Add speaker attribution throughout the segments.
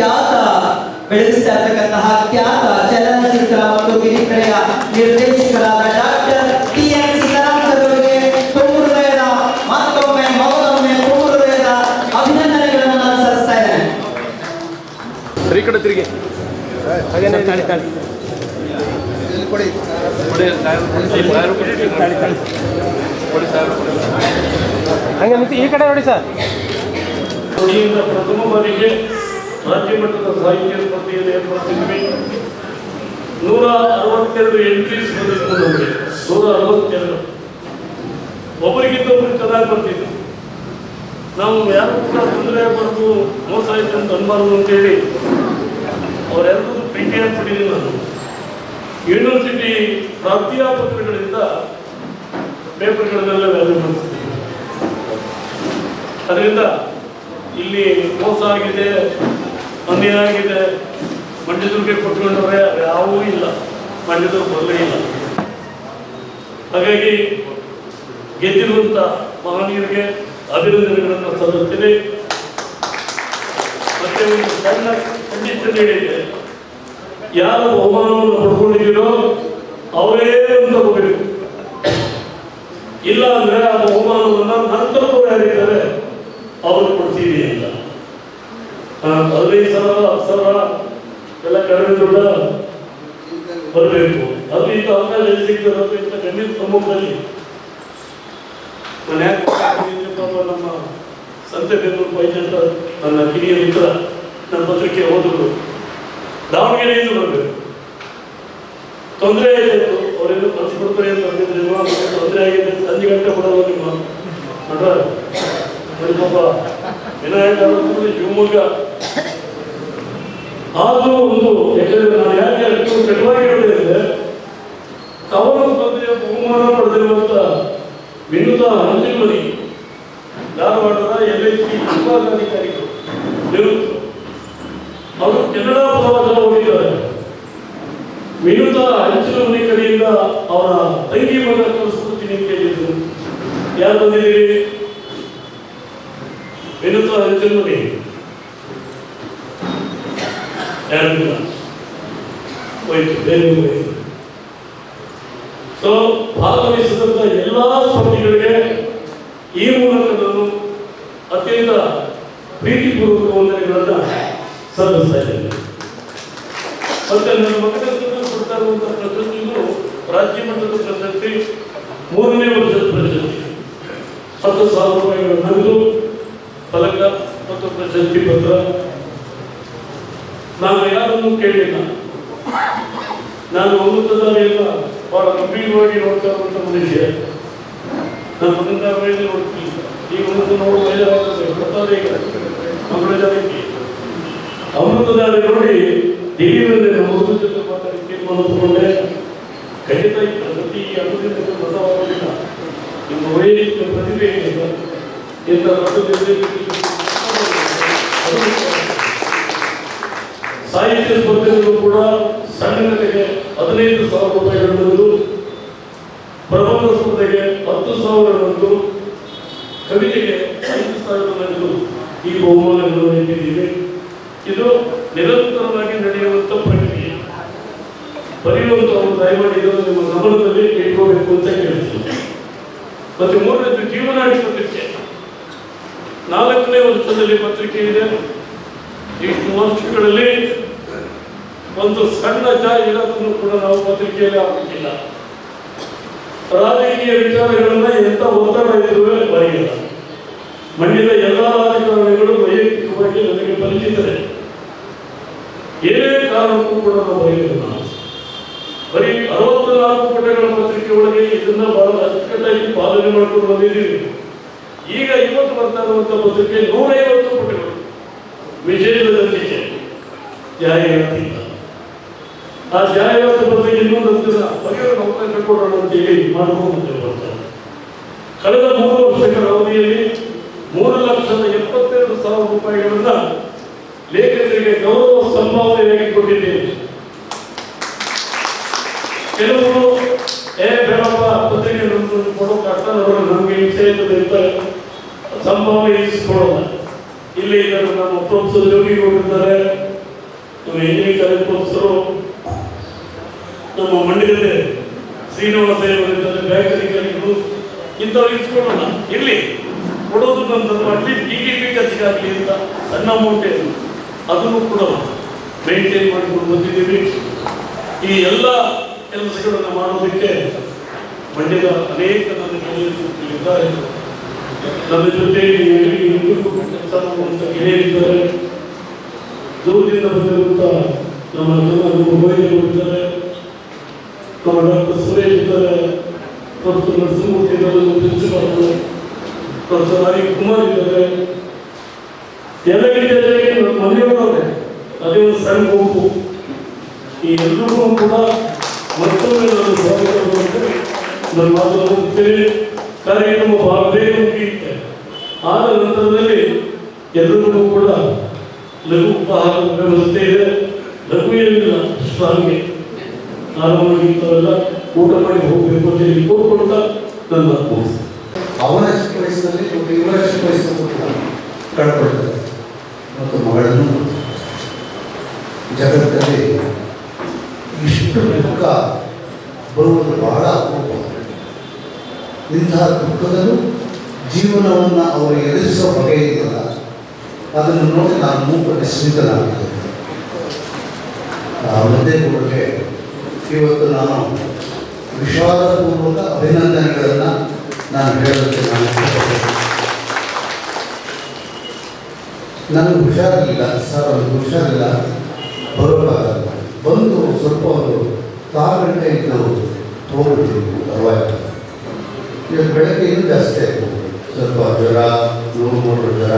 Speaker 1: ಖ್ಯಾತ ಬೆಳೆಸ್ತಾ ಇರ್ತಕ್ಕಂತಹ ಖ್ಯಾತ ಚಲನಚಿತ್ರ ಮತ್ತು ಕಿರಿಕರೆಯ ನಿರ್ದೇಶಕರಾದ ಡಾಕ್ಟರ್ ಟಿ.ಎನ್. ಸೀತಾರಾಮ್ ಸರ್ ಅವರಿಗೆ ತುಂಬುಹೃದಯದ ಮತ್ತೊಮ್ಮೆ ತುಂಬುಹೃದಯದ ಅಭಿನಂದನೆಗಳನ್ನು ನಾನು ಸಲ್ಲಿಸ್ತಾ ಇದ್ದೇನೆ.
Speaker 2: ಈ ಕಡೆ ತಿರುಗಿ ಹಂಗೆ ನಿಂತು ಈ ಕಡೆ ನೋಡಿ ಸರ್.
Speaker 3: ಪ್ರಥಮ ಬಾರಿಗೆ ರಾಜ್ಯ ಮಟ್ಟದ ಸಾಹಿತ್ಯ ಸ್ಪರ್ಧೆಯಲ್ಲಿ ಏರ್ಪಡಿಸಿದ್ವಿ. 162 ಎಂಟ್ರೀಸ್ ಬಂದಿತ್ತು ನಮಗೆ. 162 ಒಬ್ಬರಿಗಿಂತ ಒಬ್ಬರಿಗೆ ಚೆನ್ನಾಗಿ ಬರ್ತಿತ್ತು. ನಾವು ಯಾರು ಕೂಡ ತೊಂದರೆ ಬರೆದು ಮೋಸ ಆಯ್ತು ಅಂತ ಅನ್ಬಾರ್ದು ಅಂತೇಳಿ ಅವರೆಲ್ಲರೂ ಪ್ರೀತಿ ಆಗ್ಬಿಟ್ಟಿದ್ದೀನಿ. ನಾನು ಯೂನಿವರ್ಸಿಟಿ ಪ್ರಾಧ್ಯಾಪಕರುಗಳಿಂದ ಪೇಪರ್ಗಳನ್ನೆಲ್ಲ ವ್ಯಾಲ್ಯೂ ಮಾಡ್ತಿದ್ದೀನಿ. ಅದರಿಂದ ಇಲ್ಲಿ ಮೋಸ ಆಗಿದೆ, ಅನ್ಯಾಯ ಆಗಿದೆ, ಮಂಡ್ಯದುರ್ಗೆ ಕೊಟ್ಕೊಂಡ್ರೆ ಯಾವೂ ಇಲ್ಲ, ಮಂಡ್ಯದುರ್ಗ ಬರಲೇ ಇಲ್ಲ. ಹಾಗಾಗಿ ಗೆದ್ದಿರುವಂಥ ಮಹನೀಯರಿಗೆ ಅಭಿನಂದನೆಗಳನ್ನು ಸಲ್ಲಿಸ್ತೀನಿ. ಮತ್ತೆ ಒಂದು ಸಣ್ಣ ಕಂಡೀಷನ್ ಹೇಳಿದೆ, ಯಾರು ಬಹುಮಾನವನ್ನು ಪಡ್ಕೊಂಡಿದ್ದೀರೋ ಅವರೇ ಅಂತ ಹೋಗಬೇಕು. ಇಲ್ಲ ಅಂದ್ರೆ ಆ ಬಹುಮಾನವನ್ನು ನಂತರದವರು ಯಾರಿದ್ದಾರೆ ಅವರು ಕೊಡ್ತೀವಿ ಅಂತ. 15,000 10,000 ಎಲ್ಲ ಕಡಿಮೆ ದುಡ್ಡ ಬರಬೇಕು. ಅದು ಇಂಥ ಅವಕಾಶ ಸಿಗ್ತದೆ ಇಂಥ ಗಣ್ಯರ ಸಮ್ಮುಖದಲ್ಲಿ. ನಾನು ಯಾಕೆ ನಮ್ಮ ಸಂತೆ ಬೆಂಗಳೂರು ಪೈಜಂತ ನನ್ನ ಕಿರಿಯ ಮಿತ್ರ ನನ್ನ ಪತ್ರಿಕೆ ಓದಿದ್ರು ದಾವಣಗೆರೆಯಿಂದ ಬರಬೇಕು. ತೊಂದರೆ ಆಯಿತು, ಅವರೆಲ್ಲ ಕಳಿಸ್ಕೊಡ್ತಾರೆ ಅಂತ ಅಂದಿದ್ರಿಲ್ಲ. ತೊಂದರೆ ಆಗಿದೆ, ಸಂಜೆ ಗಂಟೆ ಕೊಡೋದು ನಿಮ್ಮ ನಟ ಪಾಪ ವಿನಾಯಕ ಶಿವಮೊಗ್ಗ. ಆದರೂ ಒಂದು ಯಾಕಂದ್ರೆ ನಾನು ಯಾಕೆ ಅಷ್ಟು ಕಟವಾಗಿ ಹೇಳಿದ್ರೆ ಕವನ ಸ್ಪರ್ಧೆಯ ಬಹುಮಾನ ಪಡೆದಿರುವಂಥ ವಿನುತಾ ಹಂಚಿಮನಿ ಧಾರವಾಡದ LIC ವಿಭಾಗಾಧಿಕಾರಿಗಳು ಅವರು ಕೆನಡಾ ಪ್ರವಾಸ ಹೋಗಿದ್ದಾರೆ. ವಿನುತಾ ಹಂಚಿಮನಿ ಕಡೆಯಿಂದ ಅವರ ತಂಗಿ ಮಗ ಕಳಿಸ್ಕೊಡ್ತೀನಿ ಅಂತ ಹೇಳಿದ್ರು. ಯಾರು ಬಂದಿದ್ದೀರಿ? ವಿನುತಾ ಹಂಚಿಮನಿ ಯಾರಿಲ್ಲ, ಹೋಯ್ತು, ಬೇರೆ ಹೋಯ್ತು. ಸೊ ಭಾಗವಹಿಸಿದಂಥ ಎಲ್ಲ ಸ್ಪರ್ಧಿಗಳಿಗೆ ಈ ಮೂಲಕ ನಾನು ಅತ್ಯಂತ ಪ್ರೀತಿಪೂರ್ವಕ ವಂದನೆಗಳನ್ನು ಸಲ್ಲಿಸ್ತಾ ಇದ್ದೇನೆ. ಮತ್ತೆ ನನ್ನ ಮಗನಿಗೆ ಕೊಡ್ತಾ ಇರುವಂಥ ಪ್ರಶಸ್ತಿಗಳು ರಾಜ್ಯ ಮಟ್ಟದ ಪ್ರಶಸ್ತಿ, 3ನೇ ವರ್ಷದ ಪ್ರಶಸ್ತಿ, 10,000 ರೂಪಾಯಿಗಳ ನಗದು ಫಲಕ ಮತ್ತು ಪ್ರಶಸ್ತಿ ಪತ್ರ. ನಾನು ಯಾರನ್ನು ಕೇಳಿಲ್ಲ. ನಾನು ಒಮ್ಮತದಾರಿಯಲ್ಲ ಬಹಳ ಗಂಭೀರವಾಗಿ ನೋಡ್ತಾ ಇರುವಂಥ ಮನುಷ್ಯ. ನಾನು ಮಗಂದಾರವಾಗಿ ನೋಡ್ತೀನಿ. ಈಗ ಒಂದು ನೋಡುವ ಗೊತ್ತಾದ್ರೆ ಈಗ ಮಗಳ ಜನಕ್ಕೆ ಅಮೃತದಾರಿ ನೋಡಿ ದಿಢೀರನ್ನೇ ನಮ್ಮ ಜೊತೆ ಮಾತಾಡಿ ತೀರ್ಮಾನ ತಗೊಂಡೆ. ಖಂಡಿತ ಈ ಪ್ರತಿ ಅನುದಿನ ಬದಲಾಗೋದಿಲ್ಲ. ನಿಮ್ಮ ವೈಯಕ್ತಿಕ ಪ್ರತಿಭೆ ಏನಿಲ್ಲ ಇಂಥ ಸಾಹಿತ್ಯ ಸ್ಪರ್ಧೆಗಳು ಕೂಡ ಸಣ್ಣಗಳಿಗೆ 15,000 ರೂಪಾಯಿಗಳನ್ನೊಂದು, ಪ್ರಬಂಧ ಸ್ಪರ್ಧೆಗೆ 10,000 ಕವಿತೆಗೆ 5,000 ಈ ಬಹುಮಾನಗಳನ್ನು ನೀಡಿದ್ದೀವಿ. ಇದು ನಿರಂತರವಾಗಿ ನಡೆಯುವಂಥ ಪ್ರಕ್ರಿಯೆ. ಬರೆಯುವಂಥವರು ದಯಮಾಡಿ ಇದನ್ನು ನಿಮ್ಮ ಗಮನದಲ್ಲಿ ಇಟ್ಕೋಬೇಕು ಅಂತ ಕೇಳ್ತೀನಿ. ಮತ್ತೆ 3ನೇದು ಜೀವನಾಡಿ ಪತ್ರಿಕೆ. 4ನೇ ವರ್ಷದಲ್ಲಿ ಪತ್ರಿಕೆ ಇದೆ. ಇಷ್ಟು ವರ್ಷಗಳಲ್ಲಿ ಒಂದು ಸಣ್ಣ ಜಾಹೀರಾತನ್ನು ಕೂಡ ನಾವು ಪತ್ರಿಕೆಯಲ್ಲಿ ಹಾಕಲಿಲ್ಲ. ರಾಜಕೀಯ ವಿಚಾರಗಳನ್ನ ಎಂತ ಒತ್ತಡ ಇರುವೆ ಬರೆಯಿಲ್ಲ. ಮಂಡ್ಯದ ಎಲ್ಲ ರಾಜಕಾರಣಿಗಳು ವೈಯಕ್ತಿಕವಾಗಿ ನನಗೆ ಪರಿಚಿತರೆ. ಏನೇ ಕಾರಣಕ್ಕೂ ಕೂಡ ನಾವು ಬರೆಯಲಿಲ್ಲ. ಬರೀ 64 ಪುಟಗಳ ಪತ್ರಿಕೆ ಒಳಗೆ ಇದನ್ನ ಬಹಳ ಅಚ್ಚುಕಟ್ಟಾಗಿ ಪಾಲನೆ ಮಾಡ್ಕೊಂಡು ಬಂದಿದ್ದೀವಿ. ಈಗ ಇವತ್ತು ಬರ್ತಾ ಇರುವಂತಹ ಪತ್ರಿಕೆ 150 ಪುಟಗಳು. ವಿಷಯದಲ್ಲಿ ಜಾಹೀರಾತಿಲ್ಲ. ಆ ಜಾಹೀರಾತು ಬಗ್ಗೆ ಇನ್ನೊಂದು ಬಗೆಯ ಅವಕಾಶ ಕೊಡೋಣ ಅಂತೇಳಿ ಮಾಡ್ಕೊಂಡು ಬರ್ತಾರೆ. ಕಳೆದ 3 ವರ್ಷಗಳ ಅವಧಿಯಲ್ಲಿ 3,72,000 ರೂಪಾಯಿಗಳನ್ನ ಲೇಖಕರಿಗೆ ಗೌರವ ಸಂಭಾವನೆಯಾಗಿ ಕೊಟ್ಟಿದ್ದೇವೆ. ಕೆಲವರು ಬೇಡಪ್ಪ ಪತ್ರಿಕೆ ಕೊಡೋ ಕಷ್ಟ ನಮಗೆ ವಿಷಯ ಸಂಭಾವನೆ ಇರಿಸಿಕೊಡೋಲ್ಲ. ಇಲ್ಲಿ ನಮ್ಮ ಪ್ರೊಫೆಸರ್ ಯೋಗಿ ಕೊಟ್ಟಿದ್ದಾರೆ, ನಮ್ಮ ಎಂಜಿನಿಯರಿಂಗ್ ಕಾಲೇಜ್ ಪ್ರೊಫೆಸರು ನಮ್ಮ ಮಂಡ್ಯದಲ್ಲಿ ಶ್ರೀನಿವಾಸ ಇವರಿದ್ದಾರೆ, ಬ್ಯಾಂಕರಿಗಳು ಇಂಥವ್ರು ಇಟ್ಕೊಳ್ಳೋಣ ಇರಲಿ, ಕೊಡೋದು ಬಂದದ್ದು ಅಟ್ಲೀಸ್ಟ್ DDP ಖರ್ಚಿಗಾಗಲಿ ಅಂತ ಸಣ್ಣ ಅಮೌಂಟೇ ಅದನ್ನು ಕೂಡ ಮೇಂಟೈನ್ ಮಾಡಿಕೊಂಡು ಬಂದಿದ್ದೀವಿ. ಈ ಎಲ್ಲ ಕೆಲಸಗಳನ್ನು ಮಾಡೋದಕ್ಕೆ ಮಂಡ್ಯದ ಅನೇಕ ನನ್ನ ಗೆಳೆಯರಿದ್ದಾರೆ. ನನ್ನ ಜೊತೆ ಕೆಲಸ ಮಾಡುವಂಥ ಗೆಳೆಯರಿದ್ದಾರೆ. ದೂರದಿಂದ ಬಂದಿರುವಂಥ ನಮ್ಮ ಮೊಬೈಲ್ಗಳಿದ್ದಾರೆ, ನಮ್ಮ ಡಾಕ್ಟರ್ ಸುರೇಶ್ ಇದ್ದಾರೆ, ಪ್ರೊಫೆಸರ್ ನರಸಿಂಹಮೂರ್ತಿ ಇದ್ದಾರೆ, ಪ್ರಿನ್ಸಿಪಾಲ್ಗಳು, ಪ್ರೊಫೆಸರ್ ಹರಿ ಕುಮಾರ್ ಇದ್ದಾರೆ. ಎಲ್ಲ ರೀತಿಯಲ್ಲಿ ನಮ್ಮ ಮನೆಯವರವರೇ ಅದೇ ಒಂದು ಸಣ್ಣ ಗುಂಪು. ಈ ಎಲ್ಲರಿಗೂ ಕೂಡ ಮತ್ತೊಮ್ಮೆ ನಾನು ಸ್ವಾಗತ ಮಾಡಿ ನನ್ನ ಮಾತನ್ನು ಮುಗಿಸ್ತೇನೆ. ಕಾರ್ಯಕ್ರಮ ಬಹಳ ಬೇಗ ಮುಗಿಯುತ್ತೆ. ಆದ ನಂತರದಲ್ಲಿ ಎಲ್ಲರಿಗೂ ಕೂಡ ಲಘು ಉಪಹಾರದ ವ್ಯವಸ್ಥೆ ಇದೆ. ಲಘು ಏನಿಲ್ಲ, ಸ್ವಾಮಿಗೆ ಆರಾಮಾಗಿ ಇಂಥವೆಲ್ಲ ಊಟ ಮಾಡಿ ಹೋಗಬೇಕು ಅಂತ ಹೇಳಿ ಕೋರ್ಕೊಳ್ತಾ ನನ್ನ
Speaker 4: ಅವನ ಚಿಕ್ಕ ವಯಸ್ಸಿನಲ್ಲಿ ಮತ್ತು ಇವರ ಚಿಕ್ಕ ವಯಸ್ಸನ್ನು ಕಳ್ಕೊಳ್ತಾರೆ. ಮತ್ತು ಮಗಳನ್ನು ಜಗತ್ತಲ್ಲಿ ಇಷ್ಟು ದುಃಖ ಬರುವುದು ಬಹಳ ಅಪರೂಪ. ಇಂತಹ ದುಃಖದಲ್ಲೂ ಜೀವನವನ್ನು ಅವರು ಎದುರಿಸುವ ಬಗೆ ಇದೆಯಲ್ಲ, ಅದನ್ನು ನೋಡಿ ನಾನು ಮೂಕ ಸ್ಮಿತನಾಗಿದ್ದೇನೆ. ಆ ಮುದ್ದೇಗೌಡರಿಗೆ ಇವತ್ತು ನಾನು ವಿಷಾದಪೂರ್ವಕ ಅಭಿನಂದನೆಗಳನ್ನು ನಾನು ಹೇಳೋದಕ್ಕೆ ನಾನು ಇಷ್ಟಪಡ್ತೇನೆ. ನನಗೆ ಹುಷಾರಿಲ್ಲ ಸರ್, ಅವ್ರಿಗೆ ಹುಷಾರಿಲ್ಲ, ಬರೋಕ್ಕಾಗಲ್ಲ. ಬಂದು ಸ್ವಲ್ಪ ಒಂದು 6 ಗಂಟೆ ಇದ್ದು ಹೋಗ್ಬಿಡ್ತೀವಿ ಪರವಾಗಿಲ್ಲ. ಇವತ್ತು ಬೆಳಗ್ಗೆ ಇನ್ನೂ ಜಾಸ್ತಿ ಆಯಿತು, ಸ್ವಲ್ಪ ಜ್ವರ, 3 ಜ್ವರ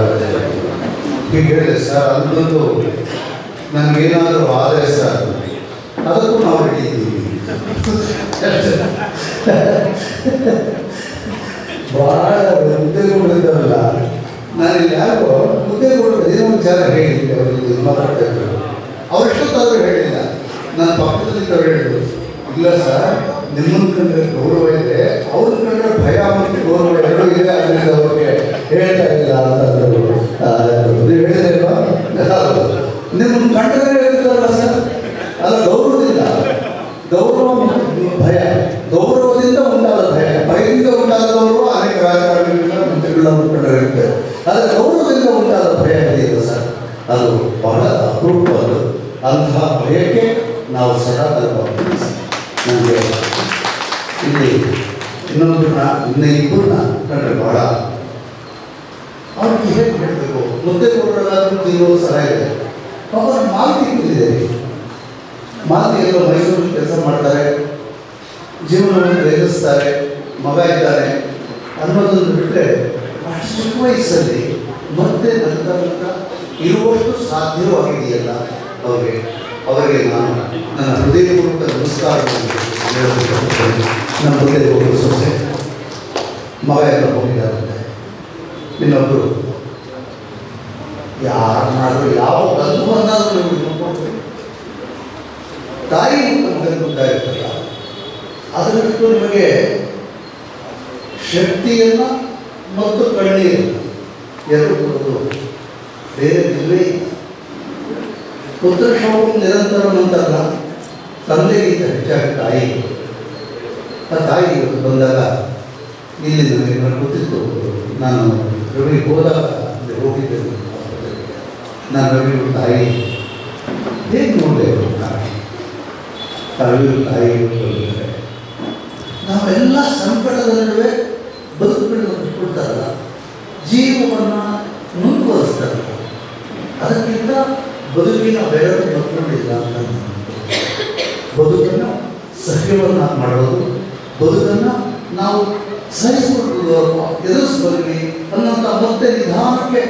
Speaker 4: ಹೀಗೆ ಹೇಳಿದೆ ಸರ್. ಅದೊಂದು ನನಗೇನಾದರೂ ಆದರೆ ಸರ್ ಅದಕ್ಕೂ ನಾವು ಹಿಡಿಯಿದ್ದೀವಿ. ಭಾಳ ಮುದ್ದೆಗಳಿದ್ದಾರಲ್ಲ, ನಾನಿಲ್ಲಿ ಯಾಕೋ ಮುದ್ದೆಗಳು ಏನೋ ವಿಚಾರ ಹೇಳಿದ್ದೆ ಅವರಿಗೆ ಮಾತಾಡ್ತಾ. ಅವರೆಷ್ಟೊತ್ತಾದರೂ ಹೇಳಿಲ್ಲ. ನನ್ನ ಪಕ್ಕದಲ್ಲಿದ್ದವ್ರು ಹೇಳಿದ್ರು, ಇಲ್ಲ ಸರ್ ನಿಮ್ಮನ್ನು ಕಂಡ್ರೆ ಗೌರವ ಇದೆ, ಅವ್ರನ್ನ ಕಂಡ್ರೆ ಭಯ ಮತ್ತು ಗೌರವ ಎರಡೂ ಇದೆ, ಅದರಿಂದ ಅವ್ರಿಗೆ ಹೇಳ್ತಾ ಇಲ್ಲ ಅಂತಂದರು. ನೀವು ಹೇಳಿದ್ರಲ್ವಾ, ನಿಮ್ಮನ್ನು ಕಂಡ್ರೆ ಹೇಳ್ತಾರಲ್ಲ ಸರ್, ಅದು ಗೌರವದಿಂದ. ಗೌರವ ಭಯ, ಗೌರವದಿಂದ ಉಂಟಾದ ಭಯ, ಭಯದಿಂದ ಉಂಟಾದವರು ಅನೇಕ ರಾಜಕಾರಣಿಗಳ ಮಂತ್ರಿಗಳನ್ನು ಕಂಡಿರುತ್ತೆ. ಆದರೆ ಗೌರವದಿಂದ ಉಂಟಾದ ಭಯ ಇದೆಯಲ್ಲ ಸರ್, ಅದು ಬಹಳ ಅಪರೂಪವಾದ. ಅಂತಹ ಭಯಕ್ಕೆ ನಾವು ಸದಾ ತರಬಹುದು. ನನಗೆ ಇಲ್ಲಿ ಇನ್ನೊಂದನ್ನ ಇಬ್ಬರನ್ನ ಕಂಡ್ರೆ ಬಹಳ ಅವ್ರಿಗೆ ಹೇಗೆ ಹೇಳಬೇಕು, ಮುದ್ದೆ ಕೊಡೋದಾದ್ರೂ ತಿನ್ನೋದು ಸಲ ಇದೆ. ಅವ್ರ ಮಾಲ್ತಿ ಕೂತಿದೆ, ಮಾಲ್ತಿ ಎಲ್ಲೋ ಮೈಸೂರು ಕೆಲಸ ಮಾಡ್ತಾರೆ, ಜೀವನವನ್ನು ಎದುರಿಸ್ತಾರೆ, ಮಗ ಇದ್ದಾನೆ ಅನ್ನೋದನ್ನು ಬಿಟ್ಟರೆ ಅಷ್ಟು ಚಿಕ್ಕ ವಯಸ್ಸಲ್ಲಿ ಮತ್ತೆ ನಂತರ ಇರುವಷ್ಟು ಸಾಧ್ಯವಾಗಿದೆಯಲ್ಲ ಅವರಿಗೆ ನಾನು ನನ್ನ ಹೃದಯಪೂರ್ವಕ ನಮಸ್ಕಾರವನ್ನು ಹೇಳಬೇಕು. ನಮ್ಮ ಹೃದಯಪೂರ್ವಕ ಸೊಸೆ ಮಗ ಎಲ್ಲ ಹೋಗಿದ್ದಾರಂತೆ. ಇನ್ನೊಬ್ಬರು ಯಾರನ್ನಾದರೂ ಯಾವ ಬಂಧುವನ್ನಾದರೂ ನೋಡ್ಕೊಳ್ಬೇಕು. ತಾಯಿ ಮಗನಿಗೆ ಇರ್ತಲ್ಲ, ಅದರಷ್ಟು ನಿಮಗೆ ಶಕ್ತಿಯನ್ನು ಮತ್ತು ಕಣ್ಣೀರನ್ನು ಎರಡು ಕೊಡೋದು ಬೇರೆ ಇಲ್ಲವೇ ಇಲ್ಲ. ಪುತ್ರ ಶೋಕ ನಿರಂತರ ನಂತರ ತಂದೆಗಿಂತ ಹೆಚ್ಚಾಗಿ ತಾಯಿ. ಆ ತಾಯಿ ಇವತ್ತು ಬಂದಾಗ ಇಲ್ಲಿ ನನಗೆ ಗೊತ್ತಿತ್ತು. ನಾನು ರವಿ ಹೋದಾಗ ಅಲ್ಲಿ ಹೋಗಿದ್ದೇನೆ. ನಾನು ರವಿ ತಾಯಿ ಹೇಗೆ ನೋಡಿದೆ, ರವಿ ತಾಯಿ ಬಂದಿದ್ದಾರೆ. ನಾವೆಲ್ಲ ಸಂಕಟದ ನಡುವೆ ಬದುಕುಗಳನ್ನು ಕೊಡ್ತಾರಲ್ಲ, ಜೀವವನ್ನು ಮುಂದುವರಿಸ್ತಾರಲ್ಲ, ಅದಕ್ಕಿಂತ ಬದುಕಿನ ಬೆಳಕು ಮತ್ತೊಂದಿಲ್ಲ ಅಂತ. ಬದುಕನ್ನು ಸಹ್ಯವನ್ನು ಮಾಡೋದು, ಬದುಕನ್ನು ನಾವು ಸಹಿಸಿಕೊಳ್ಳುವುದು, ಎದುರಿಸಬಲ್ಲಿ ಅನ್ನೋಂಥ ಮತ್ತೆ ನಿಧಾನಕ್ಕೆ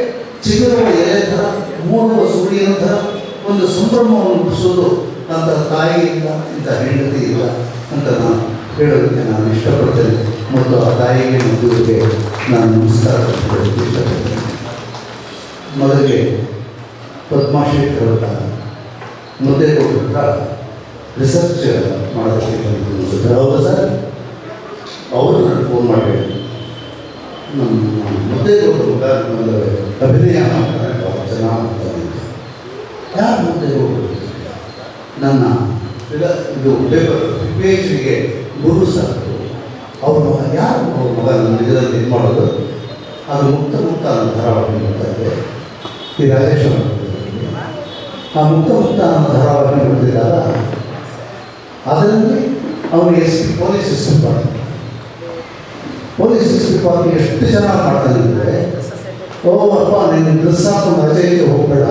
Speaker 4: ಚಿಗುರುವ ಎಲೆ ಥರ, ಮೂಡುವ ಸೂರ್ಯನ ಥರ ಒಂದು ಸಂಭ್ರಮವನ್ನು ಹುಟ್ಟಿಸೋದು ಅಂತ ತಾಯಿಯಿಂದ ಇಂಥ ಹೆಂಡತಿ ಇಲ್ಲ ಅಂತ ನಾನು ಹೇಳೋದಕ್ಕೆ ನಾನು ಇಷ್ಟಪಡ್ತೇನೆ. ಮತ್ತು ಆ ತಾಯಿಗೆ ಮಗುವಿಗೆ ನಾನು ನಮಸ್ಕಾರ ಇಷ್ಟಪಡ್ತೇನೆ. ಮೊದಲಿಗೆ ಪದ್ಮಾಶೇಖರ್ ಅವರ ಮುದ್ದೇಗೌಡರ ರಿಸರ್ಚ್ ಮಾಡೋದಕ್ಕೆ ಬಂದಿದ್ದು ಹೌದಾ ಸರ್? ಅವರು ನಾನು ಫೋನ್ ಮಾಡಿ ನಮ್ಮ ಮುದ್ದೇಗೌಡರ ಮಗ ಅಭಿನಯ ಮಾಡ್ತಾರೆ, ಚೆನ್ನಾಗಿ ಮಾಡ್ತಾರೆ. ಯಾರು ಮುದ್ದೇಗೌಡರು? ನನ್ನ ಇದು ಪೇಪರ್ ಪೇಜ್ಗೆ ಗುರು ಸರ್ ಅವ್ರ ಮಗ ಯಾರು ಅವ್ರ ಮಗ ನನ್ನ ಇದರಲ್ಲಿ ಇದು ಮಾಡೋದು ಅದು ಮುಕ್ತ ಅನ್ನೋ ಧಾರಾವಾಹಿ ನೋಡ್ತಾ ಇದ್ದೆ ಈ ರಾಜೇಶ್ ಅವರು ಆ ಮುಕ್ತ ಅನ್ನೋ ಧಾರಾವಾಹಿ ನೋಡಿದಾಗ ಅದರಲ್ಲಿ ಅವರು ಪೊಲೀಸ್ ಇನ್ಸ್ಪೆಕ್ಟರ್ ಎಷ್ಟು ಚೆನ್ನಾಗಿ ಮಾಡ್ತಾನೆ ಅಂದರೆ ಓ ಅಪ್ಪ ನೀನು ಡ್ರೆಸ್ ಹಾಕೊಂಡು ರಜೆಗೆ ಹೋಗಬೇಡ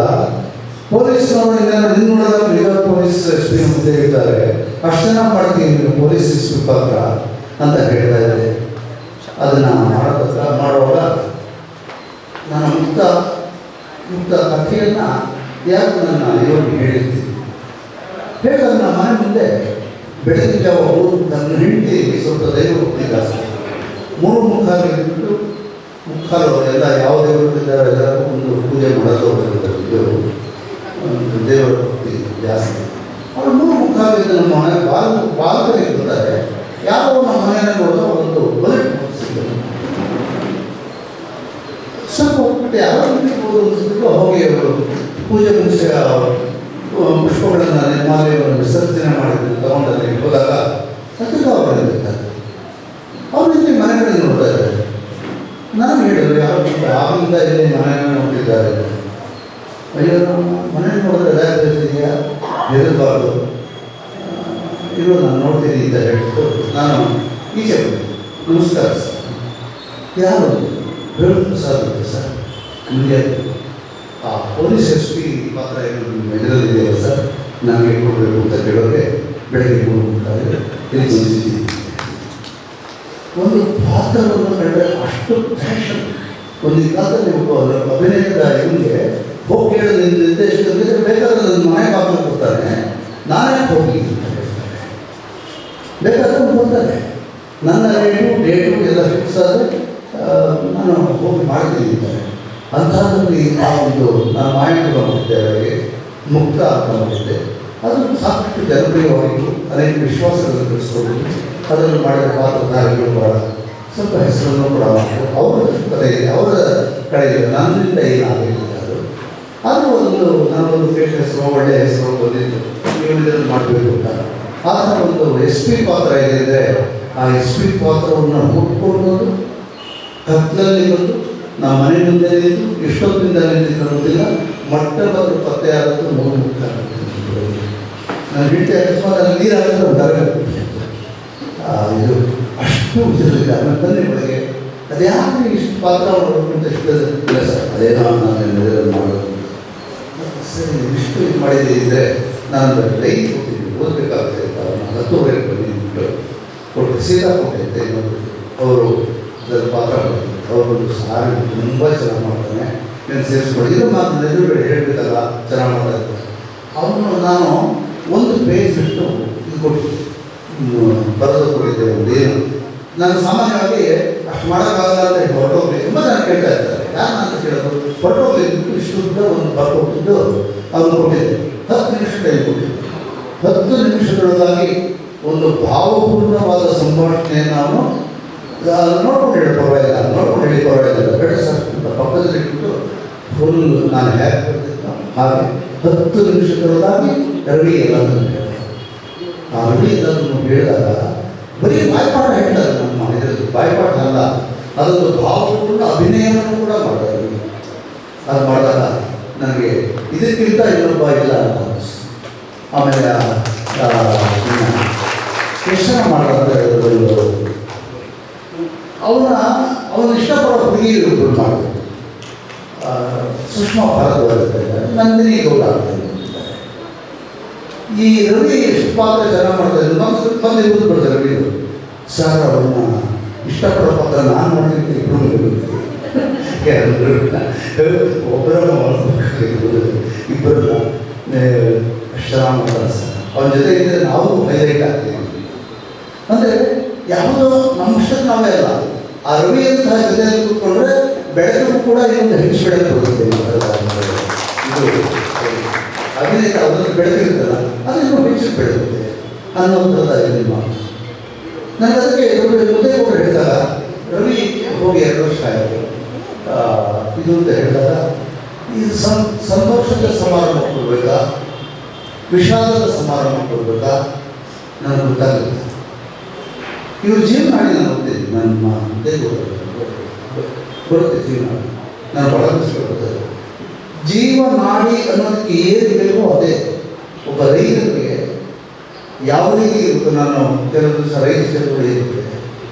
Speaker 4: ಪೊಲೀಸ್ನವರು ನಿನ್ನ ನೋಡಿದಾಗ ಈಗ ಪೊಲೀಸ್ ಎಸ್ ಪಿ ಮುಂದೆ ಇರ್ತಾರೆ ಅಷ್ಟು ಚೆನ್ನಾಗಿ ಮಾಡ್ತೀನಿ ನೀನು ಪೊಲೀಸ್ ಇನ್ಸ್ಪೆಕ್ಟರ್ ಅಂತ ಹೇಳ್ತಾ ಇದ್ದೆ. ಅದನ್ನು ಮಾಡುವಾಗ ನಾನು ಮುಕ್ತ ಕಥೆಯನ್ನು ಯಾರು ನನ್ನ ಇವರಿಗೆ ಹೇಳಿರ್ತೀನಿ. ಹೇಳಿದಾಗ ನಮ್ಮ ಮನೆ ಮುಂದೆ ಬೆಳಗಿನ ಜಾವ ನನ್ನ ಹೆಂಡತಿ ಸ್ವಲ್ಪ ದೈವ ಜಾಸ್ತಿ 3 ಮುಕ್ಕಾಲು ಎಲ್ಲ ಯಾವ ದೇವರು ಇದ್ದಾರೆ ಎಲ್ಲರಿಗೂ ಒಂದು ಪೂಜೆ ಮಾಡೋದು ದೇವರ ಭಕ್ತಿ ಜಾಸ್ತಿ. ಅವರು 3 ನಮ್ಮ ಮನೆ ಬಾಲ್ಕನಿ ಇರ್ತಾರೆ. ಯಾರೋ ನಮ್ಮ ಮನೆಯನ್ನು ನೋಡಿದ್ರೆ ಒಂದು ಬುಲೆಟ್ ಸಿಗ್ತದೆ. ಸ್ವಲ್ಪ ಹೋಗ್ಬಿಟ್ಟು ಯಾರೋ ಹೋಗಿ ಪೂಜೆ ಮುಗಿಸಿ ಪುಷ್ಪಗಳನ್ನು ನಿರ್ಮಾಲ್ಯವನ್ನು ವಿಸರ್ಜನೆ ಮಾಡಿದ್ರು ತಗೊಂಡಲ್ಲಿ ಹೋದಾಗ ಸತ್ಯಕ ಅವರಿರ್ತಾರೆ. ಅವರು ಇಲ್ಲಿ ಮನೆಗಳಲ್ಲಿ ನೋಡ್ತಾ ಇದ್ದಾರೆ. ನಾನು ಹೇಳಿದ್ರು ಯಾರು ಆಗಿಂದ ಇಲ್ಲಿ ಮನೆಯನ್ನು ನೋಡ್ತಿದ್ದಾರೆ. ಅಯ್ಯೋ ಮನೆ ನೋಡಿದ್ರೆ ಎಲ್ಲ ಹೇಳ್ತಿದೆಯಾ ಹೆದರಬಾರ್ದು ಇರೋ ನಾನು ನೋಡ್ತೀನಿ ಅಂತ ಹೇಳ್ಬಿಟ್ಟು ನಾನು ಈಚೆ ಬಂದೆ. ನಮಸ್ಕಾರ ಸರ್, ಯಾರು ಹೇಳು ಸರ್ ಸರ್ ನಿಮಗೆ ಆ ಪೊಲೀಸ್ ಎಸ್ ಪಿ ಪಾತ್ರ ಏನು ನಿಮ್ಮ ಇದರಲ್ಲಿದೆಯಲ್ಲ ಸರ್ ನನಗೆ ಕೊಡಬೇಕು ಅಂತ ಕೇಳೋಕ್ಕೆ ಬೆಳಗ್ಗೆ 3 ಇಲ್ಲಿ ಬಂದಿದ್ದೀನಿ. ಒಂದು ಪಾತ್ರವನ್ನು ಕಂಡ್ರೆ ಅಷ್ಟು ಪ್ಯಾಷನ್. ಒಂದು ಕಾಲದಲ್ಲಿ ಅಭಿನಯದ ಇವನಿಗೆ ಹೋಗಿ ಕೇಳೋದು ನಿರ್ದೇಶಕರಿಗೆ ಬೇಕಾದ್ರೆ ನನ್ನ ಮನೆ ಬಾಗಿಲು ಕೊಡ್ತಾನೆ, ನಾನೇ ಹೋಗಿ ಬೇಕಾದ್ರೆ ಕೊಡ್ತಾರೆ. ನನ್ನ ಡೇಟು ಎಲ್ಲ ಫಿಕ್ಸ್ ಆದರೆ ನಾನು ಹೋಗಿ ಮಾಡ್ತೀನಿ ಅಂತಾರೆ. ಅಂಥದ್ರಲ್ಲಿ ಆ ಒಂದು ನಾನು ಮಾಹಿತಿ ಮಾಡಿದ್ದೇವೆ ಮುಕ್ತ ಅಂತ ಮಾಡಿದ್ದೆ. ಅದು ಸಾಕಷ್ಟು ಜನಪ್ರಿಯವಾಗಿದ್ದು ಅನೇಕ ವಿಶ್ವಾಸಗಳನ್ನು ಬೆಳೆಸ್ಕೊಂಡು ಅದನ್ನು ಮಾಡಿದ ಪಾತ್ರಧಾರಿಗಳು ಕೂಡ ಸ್ವಲ್ಪ ಹೆಸರನ್ನು ಕೂಡ ಅವರ ಕಡೆ ಅವರ ಕಡೆ ನನ್ನಿಂದ ಏನಾಗಲಿಲ್ಲ. ಅದು ಒಂದು ನಾನೊಂದು ಕೆಟ್ಟ ಹೆಸರು ಒಳ್ಳೆಯ ಹೆಸರು ಬಂದಿದ್ದು ಇದನ್ನು ಮಾಡಬೇಕು ಅಂತ. ಆ ಥರ ಒಂದು ಎಸ್ ಪಿ ಪಾತ್ರ ಏನಿದೆ ಆ ಎಸ್ ಪಿ ಪಾತ್ರವನ್ನು ಹುಟ್ಕೊಂಡು ಕತ್ತಲಲ್ಲಿ ಬಂದು ನಮ್ಮ ಮನೆ ಮುಂದೆ ನಿಂತು ಎಷ್ಟೊತ್ತಿಂದ ನಿಂತು ಗೊತ್ತಿಲ್ಲ ಮೊಟ್ಟ ಬಂದು ಪತ್ತೆಯಾದದ್ದು 3 ನಾನು ಬಿಟ್ಟು ಅಕಸ್ಮಾತ್ ಅಲ್ಲಿ ನೀರು ಹಾಕಿದ್ರೆ ಹೊರಗೆ ಇದು ಅಷ್ಟು ಇದರಲ್ಲಿಲ್ಲ. ನನ್ನ ತಂದೆ ಒಳಗೆ ಅದು ಯಾಕೆ ಇಷ್ಟು ಪಾತ್ರ ಅಂತ ಇಲ್ಲ ಸರ್ ಅದೇನೋ ನಾನು ಮಾಡೋದು ಸರಿ ಇಷ್ಟು ಇದು ಮಾಡಿದ್ದೆ ಇದ್ದರೆ ನಾನು ಲೈನ್ ಕೊಟ್ಟಿದ್ದೀನಿ ಓದಬೇಕಾಗುತ್ತೆ ಅಂತ ನಾನು 10 ಬಂದಿದ್ದು ಕೊಟ್ಟು ಸೀದಾ ಕೊಟ್ಟಿದ್ದೆ. ಅವರು ಅದರ ಪಾತ್ರ ಅವರೊಂದು ಸಾರಿ ತುಂಬ ಚೆನ್ನಾಗಿ ಮಾಡ್ತಾನೆ నేను ಸೇರಿಸ್ಕೊಂಡು ಇದು ಮಾತು ಎದುರುಗಡೆ ಹೇಳಬೇಕಲ್ಲ ಚೆನ್ನಾಗಿ ಮಾಡ್ತಾ ಅವನು ನಾನು ಒಂದು ಪೇಜ್ ಬಿಟ್ಟು ಇದು ಕೊಟ್ಟು ಬರೆದು ಕೊಟ್ಟಿದ್ದೆ. ಒಂದೇನು ನಾನು ಸಾಮಾನ್ಯವಾಗಿ ಅಷ್ಟು ಮಾಡೋಕ್ಕಾಗಲ್ಲ ಅಂತ ಹೊರಟೋಗ್ಲಿ ತುಂಬ ಜನ ಕೇಳ್ತಾ ಇರ್ತಾರೆ. ಯಾರು ಅಂತ ಕೇಳೋದು ಹೊರಟೋಗ್ಲಿ ಇಷ್ಟುದ್ದ ಒಂದು ಬರ್ಕೊಟ್ಟಿದ್ದು ಅವನು ಕೊಟ್ಟಿದ್ದೆ. 10 ನಿಮಿಷ ಟೈಮ್ ಕೊಟ್ಟಿದ್ದೆ. 10 ನಿಮಿಷದೊಳಗಾಗಿ ಒಂದು ಭಾವಪೂರ್ಣವಾದ ಸಂಭಾಷಣೆಯನ್ನು ಅವನು ನೋಡ್ಕೊಂಡು ಹೇಳಿ ಪರವಾಗಿಲ್ಲ ನೋಡ್ಕೊಂಡು ಹೇಳಿ ಪರವಾಗಿಲ್ಲ ಬೇಡ ಸರ್ ಪಕ್ಕದಲ್ಲಿ ಇಟ್ಬಿಟ್ಟು ಫುಲ್ ನಾನು ಹೇಗೆ ಬರ್ತಿದ್ದ ಹಾಗೆ 10 ನಿಮಿಷದೊಳಗಾಗಿ ರವಿ ಎಲ್ಲದನ್ನು ಹೇಳಿದೆ. ಆ ರವಿ ಎಲ್ಲದನ್ನು ಹೇಳಿದಾಗ ಬರೀ ಬಾಯ್ಪಾಠ ಹೇಳ್ತಾರೆ. ನಮ್ಮ ಇದರಲ್ಲಿ ಬಾಯ್ಪಾಠ ಅಲ್ಲ, ಅದೊಂದು ಭಾವಪೂರ್ಣ ಅಭಿನಯವನ್ನು ಕೂಡ ಮಾಡ್ತಾರೆ. ಅದು ಮಾಡಿದಾಗ ನನಗೆ ಇದಕ್ಕಿಂತ ಇನ್ನೊಬ್ಬ ಇಲ್ಲ ಅಂತ ಅನಿಸ್ತು. ಆಮೇಲೆ ಕೃಷ್ಣ ಮಾಡಿದ್ರೆ ಅವನು ಇಷ್ಟಪಡೋ ಹುಡುಗಿಯರು ಮಾಡಿದ್ರು. ಸುಷ್ಮಾ ಭಾರದ್ವಾಜ್ ನಂದಿನಿ ಗೌಡ ಅಂತ ಈ ರವಿ ಎಷ್ಟು ಪಾತ್ರ ಚೆನ್ನಾಗಿ ಮಾಡ್ತಾರೆ. ಬಂದು ಇಬ್ಬರು ಬರ್ತಾರೆ ರವಿಗಳು ಸರ್ ಅವ್ರನ್ನ ಇಷ್ಟಪಡೋ ಪಾತ್ರ ನಾನು ಮಾಡಿದ್ರೆ ಒಬ್ಬರ ಇಬ್ಬರನ್ನ ಅಷ್ಟು ಚೆನ್ನಾಗಿ ಮಾಡ್ತಾರೆ ಸರ್. ಅವನ ಜೊತೆ ಇದ್ದರೆ ನಾವು ಹೈಲೈಟ್ ಆಗ್ತೀವಿ. ಅಂದರೆ ಯಾವುದೋ ನಮ್ಮಷ್ಟಕ್ಕೆ ನಾವೇ ಅಲ್ಲ, ಆ ರವಿಯಂತಹ ಜೊತೆಯಲ್ಲಿ ಕೂತ್ಕೊಂಡ್ರೆ ಬೆಳಕು ಕೂಡ ಇನ್ನೊಂದು ಹೆಚ್ಚು ಬೆಳಕು ಬರುತ್ತೆ. ಇದು ಅಭಿನಯ ಅದರಲ್ಲಿ ಬೆಳಕಿರುತ್ತಲ್ಲ ಅದು ಇನ್ನೂ ಹೆಚ್ಚು ಬೆಳಗುತ್ತೆ ಅನ್ನೋಂಥದ್ದು ನಿಮ್ಮ ನನಗೆ ಅದಕ್ಕೆ ಮುದ್ದೆ ಕೂಡ ಹೇಳಿದಾಗ ರವಿ ಹೋಗಿ 2 ವರ್ಷ ಆಯಿತು ಇದು ಅಂತ ಹೇಳಿದಾಗ ಇದು ಸಂತೋಷದ ಸಮಾರಂಭ ಕೊಡಬೇಕಾ ವಿಷಾದದ ಸಮಾರಂಭ ಕೊಡ್ಬೇಕಾ ನನಗೆ ಗೊತ್ತಾಗುತ್ತೆ. ಇವ್ರ ಜೀವನಾಡಿ ನಾನು ಹೋಗ್ತೀನಿ, ನನ್ನ ಮುದ್ದೆ ಬರುತ್ತೆ ಜೀವನಾಡಿ, ನಾನು ಬಳಗಿಸ್ಕೊಳ್ತೇನೆ. ಜೀವನಾಡಿ ಅನ್ನೋದಕ್ಕೆ ಏನು ಬೇಕೋ ಅದೇ. ಒಬ್ಬ ರೈತರಿಗೆ ಯಾವ ರೀತಿ ಇರುತ್ತೆ, ನಾನು ಕೆಲವು ದಿವಸ ರೈತ ಚಳುವಳಿ ಇರುತ್ತೆ,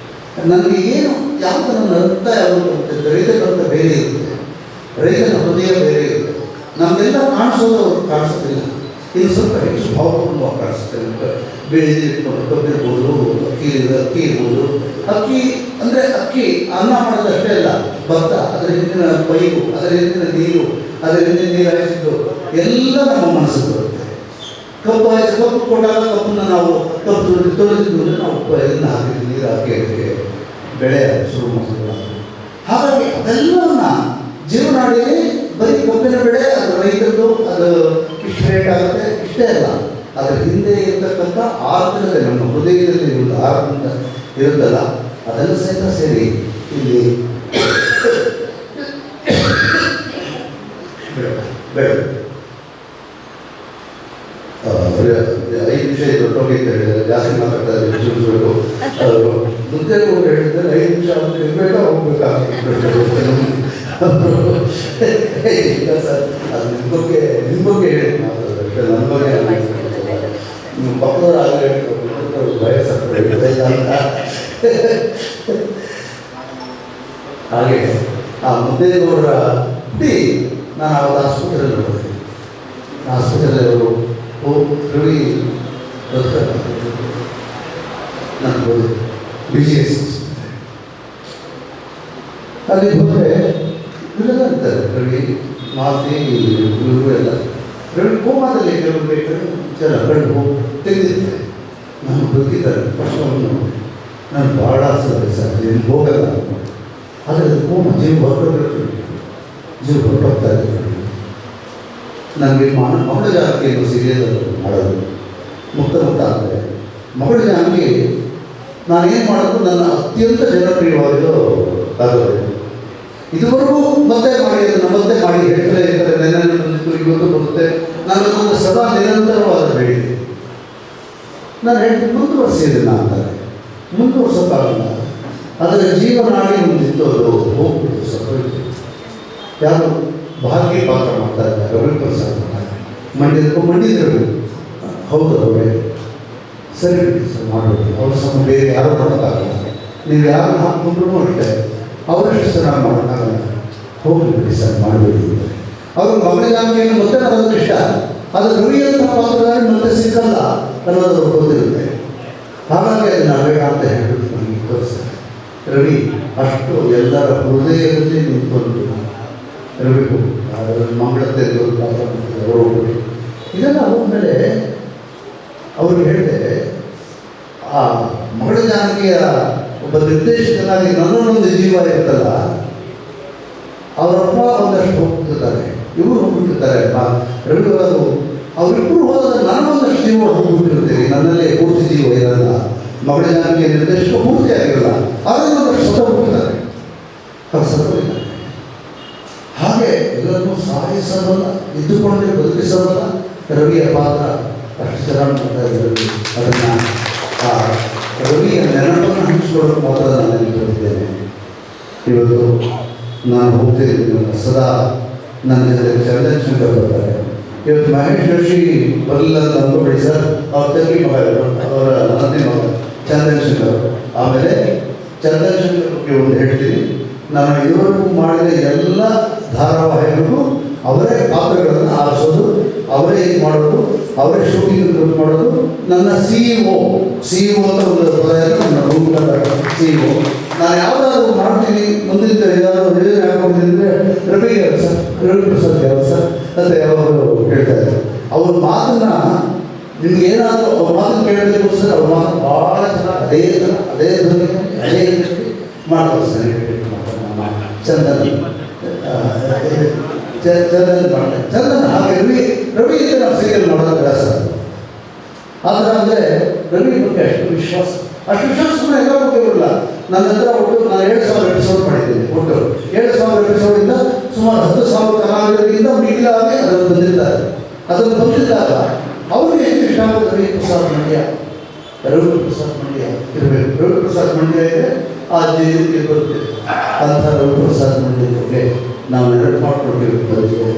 Speaker 4: ನನಗೆ ಏನು ಯಾವ ನನ್ನ ಅರ್ಥ ಯಾವುದು ಅಂತ ರೈತರ ಅರ್ಥ ಬೇರೆ ಇರುತ್ತೆ, ರೈತನ ಹೃದಯ ಬೇರೆ ಇರುತ್ತೆ. ನಮಗೆಲ್ಲ ಕಾಣಿಸೋದು ಅವ್ರಿಗೆ ಕಾಣಿಸೋದಿಲ್ಲ, ಇನ್ನು ಸ್ವಲ್ಪ ಹೆಚ್ಚು ಭಾವಪೂರ್ಣವಾಗಿ ಕಾಣಿಸುತ್ತೆ. ಬೆಳೆದು ಇಟ್ಕೊಂಡು ಕಬ್ಬಿರ್ಬೋದು, ಅಕ್ಕಿ ಇರ್ಬೋದು. ಅಕ್ಕಿ ಅಂದರೆ ಅಕ್ಕಿ ಅನ್ನ ಮಾಡೋದಷ್ಟೇ ಅಲ್ಲ, ಭತ್ತ, ಅದರ ಹಿಂದಿನ ಪೈರು, ಅದರ ಹಿಂದಿನ ನೀರು, ಅದರ ಹಿಂದಿನ ನೀರು ಹಾಯಿಸಿದ್ದು ಎಲ್ಲ ನಮ್ಮ ಮನಸ್ಸಿಗೆ ಬರುತ್ತೆ. ಕಪ್ಪು ಕೊಟ್ಟಾಗ ಕಪ್ಪನ್ನು ನಾವು ಕಪ್ಪು ತೊಳೆದಿದ್ದು ನಾವು ಇದನ್ನು ಹಾಕಿದ್ವಿ, ನೀರು ಹಾಕಿ ಅದಕ್ಕೆ ಬೆಳೆ ಶುರು ಮಾಡ್ತೀವಿ. ಹಾಗಾಗಿ ಅದೆಲ್ಲವನ್ನ ಜೀವನಾಡಿಯಲ್ಲಿ ಬರೀ ಕಬ್ಬಿನ ಬೆಳೆ, ಅದು ರೈತರದ್ದು, ಅದು ಇಷ್ಟು ರೇಟ್ ಆಗುತ್ತೆ ಇಷ್ಟೇ ಅಲ್ಲ, ಅದರ ಹಿಂದೆ ಇರತಕ್ಕಂಥ ಆರ್ದ್ರತೆ, ನಮ್ಮ ಹೃದಯದಲ್ಲಿ ಒಂದು ಆರ್ದ್ರತೆ ಇರುತ್ತಲ್ಲ, ಅದೆಲ್ಲ ಸಹಿತ ಸೇರಿ ಇಲ್ಲಿ ಬೆಳೆ 5 ನಿಮಿಷ ದೊಡ್ಡೋಗಿ ಅಂತ ಹೇಳಿದ್ದಾರೆ, ಜಾಸ್ತಿ ಮಾತಾಡ್ತಾರೆ ಚೂರು. ಮುಂದೆ ಹೇಳಿದ್ದಾರೆ 5 ನಿಮಿಷ ಅಂತ ಇರಬೇಕಾ ಹೋಗ್ಬೇಕಾ ಇಲ್ಲ ಸರ್, ಅದು ನಿಮ್ಮ ಬಗ್ಗೆ ಹೇಳಿ ಮಾತಾಡೋದು, ನನ್ನ ಬಗ್ಗೆ ನಿಮ್ಮ ಪಕ್ಕದವ್ರು ಆಗಲೇ ವಯಸ್ಸಾಗ್ತದೆ ಅಂತ. ಹಾಗೆ ಆ ಮುದ್ದೇಗೌಡರ ಹುಟ್ಟಿ ನಾನು ಅವತ್ತು ಆಸ್ಪತ್ರೆಯಲ್ಲಿ ನೋಡಿದೆ. ಆಸ್ಪತ್ರೆಯಲ್ಲಿ ಅವರು ರವಿ ನಾನು ಹೋದೆ BGS ಅಲ್ಲಿ ಹೋದರೆ ಇವೆಲ್ಲ ಇರ್ತಾರೆ, ರವಿ ಮಾತಿ ಇವರು ಎಲ್ಲ. ರವಿ ಕೋಮಾದಲ್ಲಿ ಕೆಲವು ಬೇಕಾದ್ರೆ ಜನ ಕಣ್ಣು ಹೋಗಿ ತೆಗೆದಿರ್ತಾರೆ. ನಾನು ಬದುಕಿದ್ದಾರೆ ಪ್ರಶ್ನವನ್ನು ನಾನು ಭಾಳ ಸರ್ ಏನು ಹೋಗಲ್ಲ, ಆದರೆ ಕೋಮ ಜೀವ ಹೊರಟೋಗ್ತಾ ಇದ್ದಾರೆ. ನನಗೆ ಮಗಳ ಜಾತಿಯನ್ನು ಸೀರಿಯಲ್ ಮಾಡೋದು ಮುಕ್ತ ಅಂದರೆ ಮಗಳ ಜಾತಿ ನಾನೇನು ಮಾಡೋದು, ನನ್ನ ಅತ್ಯಂತ ಜನಪ್ರಿಯವಾಗಿರೋ ಕಾದಂಬರಿ. ಇದುವರೆಗೂ ಮತ್ತೆ ಮಾಡಿ ಅದನ್ನು ಮತ್ತೆ ಮಾಡಿ ಹೇಳ್ತಲೇ ಇರ್ತಾರೆ, ನೆನ್ನೆ ಬಂದಿತ್ತು ಇವತ್ತು ಬರುತ್ತೆ. ನಾನು ಅದನ್ನು ಸದಾ ನಿರಂತರವಾದ ಬೇಡಿಕೆ ನಾನು ಹೇಳ್ತೀನಿ, ಮುಂದುವರಿಸಿದ್ದನ್ನು ಅಂತಾರೆ, ಮುಂದುವರ್ಸೋಕ್ಕಾಗಲ್ಲ. ಅದರ ಜೀವನಾಡಿ ಮುಂದಿತ್ತು, ಅದು ಹೋಗ್ಬಿಟ್ಟು ಸತ್ತೋಯ್ತು. ಯಾರು ಭಾಗ್ಯ ಪಾತ್ರ ಮಾಡ್ತಾ ಇದ್ದಾರೆ, ರವಿಪ್ರಸಾದ್ ಮಂಡಿದ್ರು. ಹೌದು ಅವರೇ, ಸರಿ ಬಿಡಿ ಸರ್ ಮಾಡಬೇಕು, ಅವ್ರ ಸಮ ಬೇರೆ ಯಾರು ಮಾಡೋಕ್ಕಾಗಲ್ಲ, ನೀವು ಯಾರು ಹಾಕ್ಕೊಂಡ್ರೂ ಅಷ್ಟೇ ಅವರಷ್ಟು ಚೆನ್ನಾಗಿ ಮಾಡೋಕ್ಕಾಗಲ್ಲ, ಹೋಗಿ ಬಿಡಿ ಸರ್ ಮಾಡಬೇಡಿ ಅಂತಾರೆ. ಅವರು ಮಗಳ ಜಾತಿಯನ್ನು ಮತ್ತೆ ಮಾಡೋದು ಇಷ್ಟ, ಆದರೆ ರವಿಯಂಥ ಪಾತ್ರಧಾರಿ ಮತ್ತೆ ಸಿಕ್ಕಲ್ಲ ಅನ್ನೋದು ಗೊತ್ತಿರುತ್ತೆ. ಹಾಗಾಗಿ ಅದನ್ನು ಬೇಡ ಅಂತ ಹೇಳ್ಬಿಟ್ಟು ನನಗೆ ತೋರಿಸ್ತಾರೆ. ರವಿ ಅಷ್ಟು ಎಲ್ಲರ ಹೃದಯದಲ್ಲಿ ನಿಂತ್ಕೊಂಡು ರವಿಗೂ ಮಂಗಳತೆ ಅವರು ಇದೆಲ್ಲ ಹೋದ್ಮೇಲೆ ಅವ್ರಿಗೆ ಹೇಳಿದೆ, ಆ ಮಗಳ ಜಾನಕಿಯ ಒಬ್ಬ ನಿರ್ದೇಶಕನಾಗಿ ನನ್ನೊಂದು ಜೀವ ಇರ್ತಲ್ಲ, ಅವರಪ್ಪ ಒಂದಷ್ಟು ಹೋಗ್ತಿರ್ತಾರೆ, ಇವರು ಹೋಗ್ಬಿಟ್ಟಿರ್ತಾರೆ. ರವಿಗಳು ಅವರಿಬ್ಬರು ಹೋದಾಗ ನಾನೊಂದಷ್ಟು ಜೀವ ಹೋಗ್ಬಿಟ್ಟಿರ್ತೀವಿ, ನನ್ನಲ್ಲೇ ಪೂರ್ತಿ ಜೀವ ಇರಲ್ಲ. ಮಗಳ ಜಾನಕಿಯ ನಿರ್ದೇಶಕ ಪೂರ್ತಿ ಆಗಿರಲ್ಲ, ಅದನ್ನೊಂದಷ್ಟು ಸತ ಹೋಗ್ತಾರೆ, ಅವ್ರು ಸತ್ತೋಗಿದ್ದಾರೆ. ಹಾಗೆ ಎಲ್ಲರನ್ನೂ ಸಾಯಿಸಬಲ್ಲ, ಇದ್ದುಕೊಂಡೇ ಬದುಕಿಸಬಲ್ಲ ರವಿಯ ಪಾತ್ರ ಅಷ್ಟು ಚೆನ್ನಾಗಿ ಮಾಡ್ತಾ ಇದ್ದಾರೆ. ಅದನ್ನು ಆ ರವಿಯ ನೆನಪನ್ನು ಹಂಚಿಕೊಳ್ಳೋಕೆ ಮಾತ್ರ ನಾನು ನೆನಪಿದ್ದೇನೆ. ಇವತ್ತು ನಾನು ಹೋಗ್ತಿದ್ದೀನಿ, ಸದಾ ನನ್ನ ಜೊತೆ ಚಂದನ್ ಶಂಕರ್ ಬರ್ತಾರೆ. ಇವತ್ತು ಮಹೇಶ್ ಜೋಶಿ ಬರಲಿಲ್ಲ ಅಂತ ಅಂದ್ಕೊಬೇಡಿ ಸರ್, ಅವ್ರ ತಂಗಿ ಮಗ, ಅವರ ನನ್ನದೇ ಮಗ ಚಂದನ್ ಶಂಕರ್. ಆಮೇಲೆ ಚಂದನ್ ಶಂಕರ್ ಬಗ್ಗೆ ಒಂದು ಹೇಳ್ತೀನಿ, ನಾನು ಇದುವರೆಗೂ ಮಾಡಿದ ಎಲ್ಲ ಧಾರಾವಾಹಿಗಳಿಗೂ ಅವರೇ ಪಾತ್ರಗಳನ್ನು ಆರಿಸೋದು, ಅವರೇ ಇದು ಮಾಡೋದು, ಅವರೇ ಶೂಟಿಂಗ್ ಮಾಡೋದು. ನನ್ನ CEO ಅಂತ ಒಂದು ಪದ, ನನ್ನ ರೂಮ್ಗಳ CEO. ನಾನು ಯಾವುದಾದ್ರು ಮಾಡ್ತೀನಿ, ಮುಂದಿನ ಏನಾದರೂ ಯೋಜನೆ ಹಾಕೊಂಡಿದ್ರೆ ರವಿ ಸರ್, ರವಿಪ್ರಸಾದ್ ಯಾರು ಸರ್ ಅಂತ ಯಾವಾಗಲೂ ಹೇಳ್ತಾರೆ. ಅವ್ರ ಮಾತನ್ನು ನಿಮ್ಗೆ ಏನಾದರೂ ಅವ್ರ ಮಾತನ್ನು ಕೇಳಬೇಕು ಸರ್, ಅವ್ರ ಮಾತು ಭಾಳ ಚೆನ್ನಾಗಿ ಅದೇ ಧ್ವನಿ ಅದೇ ಮಾಡ್ತಾರೆ ಸರ್. ಚಂದನ್ ಮಾಡ್ತಾರೆ, ಚಂದನ್ ಹಾಗೆ ರವಿ ನಾವು ಸೀರಿಯಲ್ ಮಾಡೋದು ಬೇಡ ಸರ್. ಆದರೆ ಅಂದರೆ ರವಿ ಬಗ್ಗೆ ಅಷ್ಟು ವಿಶ್ವಾಸ ಎಲ್ಲ ಬಗ್ಗೆ ಬರಲ್ಲ. ನನ್ನ ಹತ್ರ ಒಟ್ಟು ನಾನು 7,000 ಎಪಿಸೋಡ್ ಮಾಡಿದ್ದೀನಿ. ಒಟ್ಟು 7,000 ಎಪಿಸೋಡಿಂದ ಸುಮಾರು 10,000 ಕಲಾವಿದರಿಂದ ಮಿಗಿಲಾಗಿ ಅದನ್ನು ಬಂದಿದ್ದಾರೆ. ಅದನ್ನು ಬಂದಿದ್ದಾಗ ಅವ್ರಿಗೆ ಆಗುತ್ತೆ ರವಿಪ್ರಸಾದ್ ಮಂಡ್ಯ ಇರಬೇಕು. ರವಿಪ್ರಸಾದ್ ಮಂಡ್ಯ ಇದೆ, ಆ ಜೈಲಿಗೆ ಬರುತ್ತೆ ಅಂತ ರವಿಪ್ರಸಾದ್ ಮಂಡ್ಯಕ್ಕೆ ನಾವು ನೆನಪು ಮಾಡ್ಕೊಂಡಿರ್ಬೇಕು.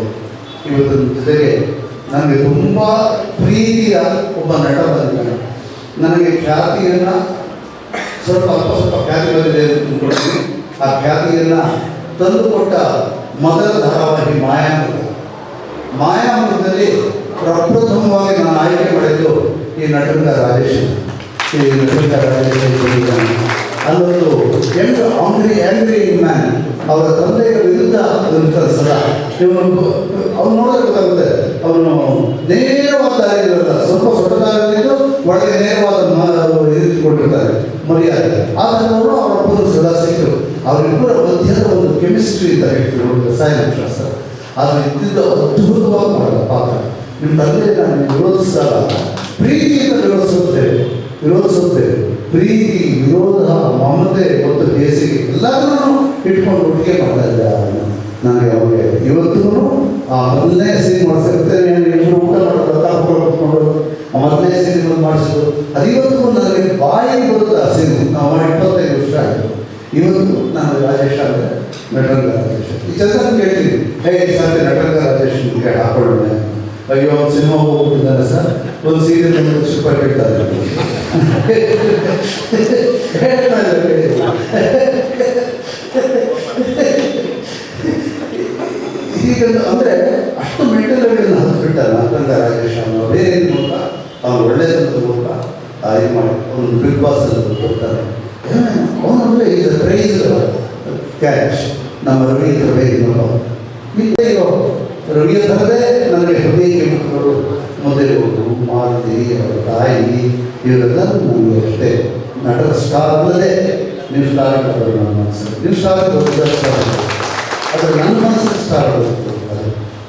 Speaker 4: ಇವತ್ತಿನ ಜೊತೆಗೆ ನನಗೆ ತುಂಬ ಪ್ರೀತಿಯ ಒಬ್ಬ ನಟ ಬಂದಿದ್ದಾನೆ. ನನಗೆ ಖ್ಯಾತಿಯನ್ನು ಸ್ವಲ್ಪ ಖ್ಯಾತಿ ಬಂದಿದೆ ಅಂದ್ಕೊಳ್ತೀನಿ. ಆ ಖ್ಯಾತಿಯನ್ನು ತಂದುಕೊಟ್ಟ ಮೊದಲ ಧಾರಾವಾಹಿ ಮಾಯಾಮೃತದಲ್ಲಿ ಪ್ರಪ್ರಥಮವಾಗಿ ನಾನು ಆಯ್ಕೆ ಮಾಡಿದ್ದು ಈ ನಟರಂಗ ರಾಜೇಶ್. ಅಲ್ಲೊಂದು ಆಂಗ್ರಿ ಮ್ಯಾನ್ ಅವರ ತಂದೆಯ ವಿರುದ್ಧ ಸಲ ಇವನು ಅವ್ನು ನೋಡಿದ್ರೆ ಗೊತ್ತಾಗುತ್ತೆ. ಅವನು ನೇರವಾದ ದಾರಿ ಇರಲ್ಲ, ಸ್ವಲ್ಪ ಸೊಟ್ಟದಾರಿದ್ದು ಒಳಗೆ ನೇರವಾದ ಇರಿದುಕೊಂಡಿರ್ತಾರೆ ಮರ್ಯಾದೆ. ಆದರೆ ಅವರು ಅವರ ಅಪ್ಪನ ಸದಾ ಸಿಕ್ಕರು. ಅವರಿಬ್ಬರ ಮಧ್ಯದ ಒಂದು ಕೆಮಿಸ್ಟ್ರಿ ಅಂತ ಹೇಳ್ತೀವಿ, ರಸಾಯನಶಾಸ್ತ್ರ. ಅದು ಇದ್ದಿದ್ದ ಅದ್ಭುತವಾಗಿ ಮಾಡಿದ ಪಾತ್ರ. ನಿಮ್ಮ ತಂದೆ ನಾನು ವಿರೋಧಿಸಿದಾಗ ಪ್ರೀತಿಯಿಂದ ವಿರೋಧಿಸುತ್ತೇವೆ. ಪ್ರೀತಿ, ವಿರೋಧ, ಮಮತೆ ಮತ್ತು ಬೇಸಿಗೆ ಎಲ್ಲರೂ ಇಟ್ಕೊಂಡು ಒಟ್ಟಿಗೆ ಮಾಡ್ತಾ ಇದ್ದೆ. ನನಗೆ ಅವಾಗ ಇವತ್ತು ಆ ಮೊದಲನೇ ಸೀನ್ ಮಾಡಿಸಿರ್ತೇನೆ, ಎಲ್ಲರೂ ಊಟ ಮಾಡೋದು ಮೊದಲನೇ ಸೀನ್ ಮಾಡಿಸಿದ್ರು. ಅದು ಇವತ್ತು ನನಗೆ ಬಾಯಿ ಬರುತ್ತೆ. ಆ ಸೀನ್ ನಾವು 25 ವರ್ಷ ಆಯಿತು. ಇವತ್ತು ನಾನು ರಾಜೇಶ್ ಅಂದರೆ ನಟರಂಗ ರಾಜೇಶ್. ಈ ಚಂದ ಕೇಳ್ತೀನಿ, ಸಂತೆ ನಟರಂಗ ರಾಜೇಶ್ ಅಂತ ಹಾಕೊಳ್ಳೋಣ. ಅಯ್ಯೋ ಒಂದು ಸಿನಿಮಾ ಹೋಗ್ಬಿಟ್ಟಿದ್ದಾನೆ ಸರ್, ಒಂದು ಸೀರಿಯಲ್ ರೂಪಾಯಿ ಕೇಳ್ತಾರೆ. ಈಗ ಅಂದರೆ ಅಷ್ಟು ಮೆಂಟಲ್ ಹತ್ಬಿಟ್ಟಾರೆ ನಟರಂಗ ರಾಜೇಶ್ ಅನ್ನೋ ಬೇರೆ ಮೂಲಕ ಅವ್ನು ಒಳ್ಳೆಯದಂತ ಮೂಲಕ ಇದು ಮಾಡಿ ಅವನು ಬಿಗ್ ಬಾಸ್ ಅಂತ ಕೊಡ್ತಾರೆ. ಅವನಲ್ಲೇ ಈಗ ಪ್ರೈಸ್ ಕ್ಯಾಚ್ ನಮ್ಮ ರವೀಂದ್ರ ಇರೋ ರವಿಯ ಥರದೇ ನನಗೆ ಹೃದಯಕ್ಕೆ ಮಕ್ಕಳು ಮೊದಲು ಮಾರುತಿ, ಅವರ ತಾಯಿ, ಇವರೆಲ್ಲ ನನಗೆ ಅಷ್ಟೇ ನಟರ ಸ್ಟಾರ್ ಅಲ್ಲದೆ ನೀವು ಸ್ಟಾರ್ ಮಾಡೋದು ನನ್ನ ಮನಸ್ಸಲ್ಲಿ. ನೀವು ಸ್ಟಾರ್ ಸ್ಟಾರ್ ಆದರೆ ನನ್ನ ಮನಸ್ಸಿನ ಸ್ಟಾರ್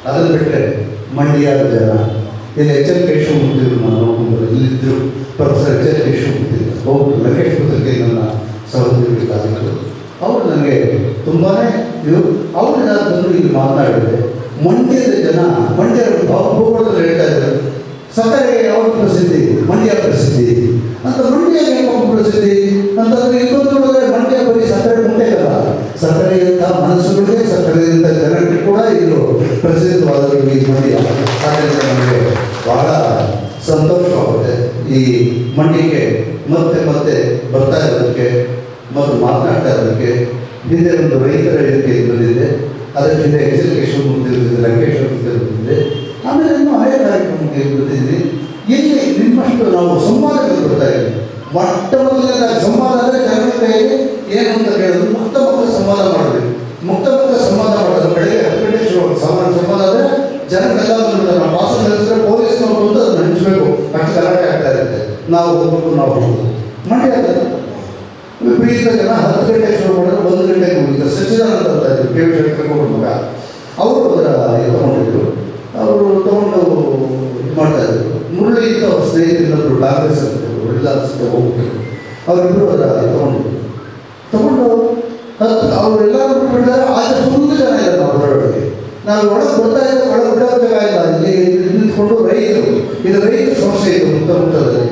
Speaker 4: ಅದನ್ನು ಬಿಟ್ಟರೆ ಮಂಡ್ಯದ ಜನ ಇಲ್ಲಿ ಎಚ್ ಎಲ್ ಕೇಶವಮೂರ್ತಿರು ನಾನು ನೋಡ್ಕೊಂಡು ಇಲ್ಲಿದ್ದರು. ಪ್ರೊಫೆಸರ್ ಎಚ್ ಎಲ್ ಕೇಶವಮೂರ್ತಿ ಹೋಗಿ ಲಂಕೇಶ್ ಪುತ್ರಕ್ಕೆ ನನ್ನ ಸಹೋದರಿಗಳಿಗಾಗಿತ್ತು. ಅವರು ನನಗೆ ತುಂಬಾ ಅವರು ನಾನು ಬಂದು ಇಲ್ಲಿ ಮಾತನಾಡಿದೆ. ಮಂಡ್ಯದ ಜನ ಭೂಗೋಳದಲ್ಲಿ ಹೇಳ್ತಾ ಇದ್ದಾರೆ, ಸಕ್ಕರೆ ಯಾವುದು ಪ್ರಸಿದ್ಧಿ? ಮಂಡ್ಯ ಪ್ರಸಿದ್ಧಿ ಅಂತ. ಮಂಡ್ಯ ಯಾಕೆ ಪ್ರಸಿದ್ಧಿ ಅಂತಂದರೆ ಇನ್ನೊಂದು ನೋಡಿದ್ರೆ ಮಂಡ್ಯ ಬರೀ ಸಕ್ಕರೆ ಮುಂಟೆಗಲ್ಲ, ಸಕ್ಕರೆಯಿಂದ ಮನಸ್ಸುಗಳಿಗೆ, ಸಕ್ಕರೆಯಿಂದ ಜನಕ್ಕೆ ಕೂಡ ಇದು ಪ್ರಸಿದ್ಧವಾದ ಈ ಮಂಡ್ಯ. ಆದ್ದರಿಂದ ನಮಗೆ ಬಹಳ ಸಂತೋಷವಾಗುತ್ತೆ ಈ ಮಂಡ್ಯಕ್ಕೆ ಮತ್ತೆ ಮತ್ತೆ ಬರ್ತಾ ಇರೋದಕ್ಕೆ ಮತ್ತು ಮಾತನಾಡ್ತಾ ಇರೋದಕ್ಕೆ. ಹಿಂದೆ ಒಂದು ರೈತರ ಇದಕ್ಕೆ ಬಂದಿದೆ, ಅದಕ್ಕೆ ಹಿಂದೆ ಎಚ್ ಎಲ್ ಕೇಶವಮೂರ್ತಿ ಇರ್ತಿದ್ದೆ, ಲಂಕೇಶ್ವರ ಇರ್ತಿದ್ದೆ, ಆಮೇಲೆ ಇನ್ನೂ ಅನೇಕ ಕಾರ್ಯಕ್ರಮಕ್ಕೆ ಬಂದಿದ್ದೀನಿ. ಇಲ್ಲಿ ನಿಮ್ಮಷ್ಟು ನಾವು ಸಂವಾದಗಳು ಬರ್ತಾ ಇದ್ದೀವಿ. ಮೊಟ್ಟ ಮೊದಲನೇದಾಗಿ ಸಂವಾದ ಅಂದರೆ ಜನರ ಕೈಯಲ್ಲಿ ಏನು ಅಂತ ಕೇಳೋದು, ಮುಕ್ತ ಸಂವಾದ ಮಾಡಬೇಕು. ಮುಕ್ತ ಸಂವಾದ ಮಾಡೋದು ಬೆಳಗ್ಗೆ 10 ಗಂಟೆ ಸಂವಾದ ಆದರೆ ಜನರೆಲ್ಲ ಬಂದ್ಬಿಡ್ತಾರೆ. ನಾವು ವಾಸನ ನಡೆಸಿದ್ರೆ ಪೊಲೀಸ್ನವ್ರು ಬಂದು ಅದನ್ನು ಹಂಚಬೇಕು, ಅಷ್ಟು ಗಲಾಟೆ ಆಗ್ತಾ ಇರುತ್ತೆ. ನಾವು ಹೋಗ್ಬೇಕು, ನಾವು ಹೋಗೋದು ಮಂಡ್ಯ ವಿಪರೀತ ಜನ 10 ಗಂಟೆಗೆ ಶುರು ಮಾಡಿದ್ರೆ 1 ಗಂಟೆಗೆ ಮುಗಿದ ಸಚ್ಚಿದಾನಂದ ಅಂತ ಇದ್ರು, ಕೆ ವಿ ಶಂಕರಗೌಡ ಮಗ. ಅವರು ಅದರ ತಗೊಂಡಿದ್ರು. ಅವರು ತಗೊಂಡು ಇದು ಮಾಡ್ತಾಯಿದ್ರು. ಮುರಳಿ ಅಂತ ಅವ್ರ ಸ್ನೇಹಿತರಿನೊಬ್ಬರು ಕಾಂಗ್ರೆಸ್ ಅಂತ ಎಲ್ಲ ಹೋಗ್ತಿದ್ರು. ಅವರಿಬ್ಬರು ಅದರ ತಗೊಂಡು ಅವರೆಲ್ಲರೂ ಬಿಟ್ಟಿದ್ದಾರೆ. ಆದರೆ ಫುಲ್ ಜನ ಇಲ್ಲ ನಾವು ಹೊರಗಡೆ. ನಾವು ಒಳಗೆ ಬರ್ತಾ ಇದ್ದ ಒಳಗೆ ಬಿಡೋ ಜಾಗ ಇಲ್ಲ. ಇಲ್ಲಿ ನಿಂತ್ಕೊಂಡು ರೈತರ ಸಮಸ್ಯೆ ಇತ್ತು ಮುತ್ತದಲ್ಲಿ.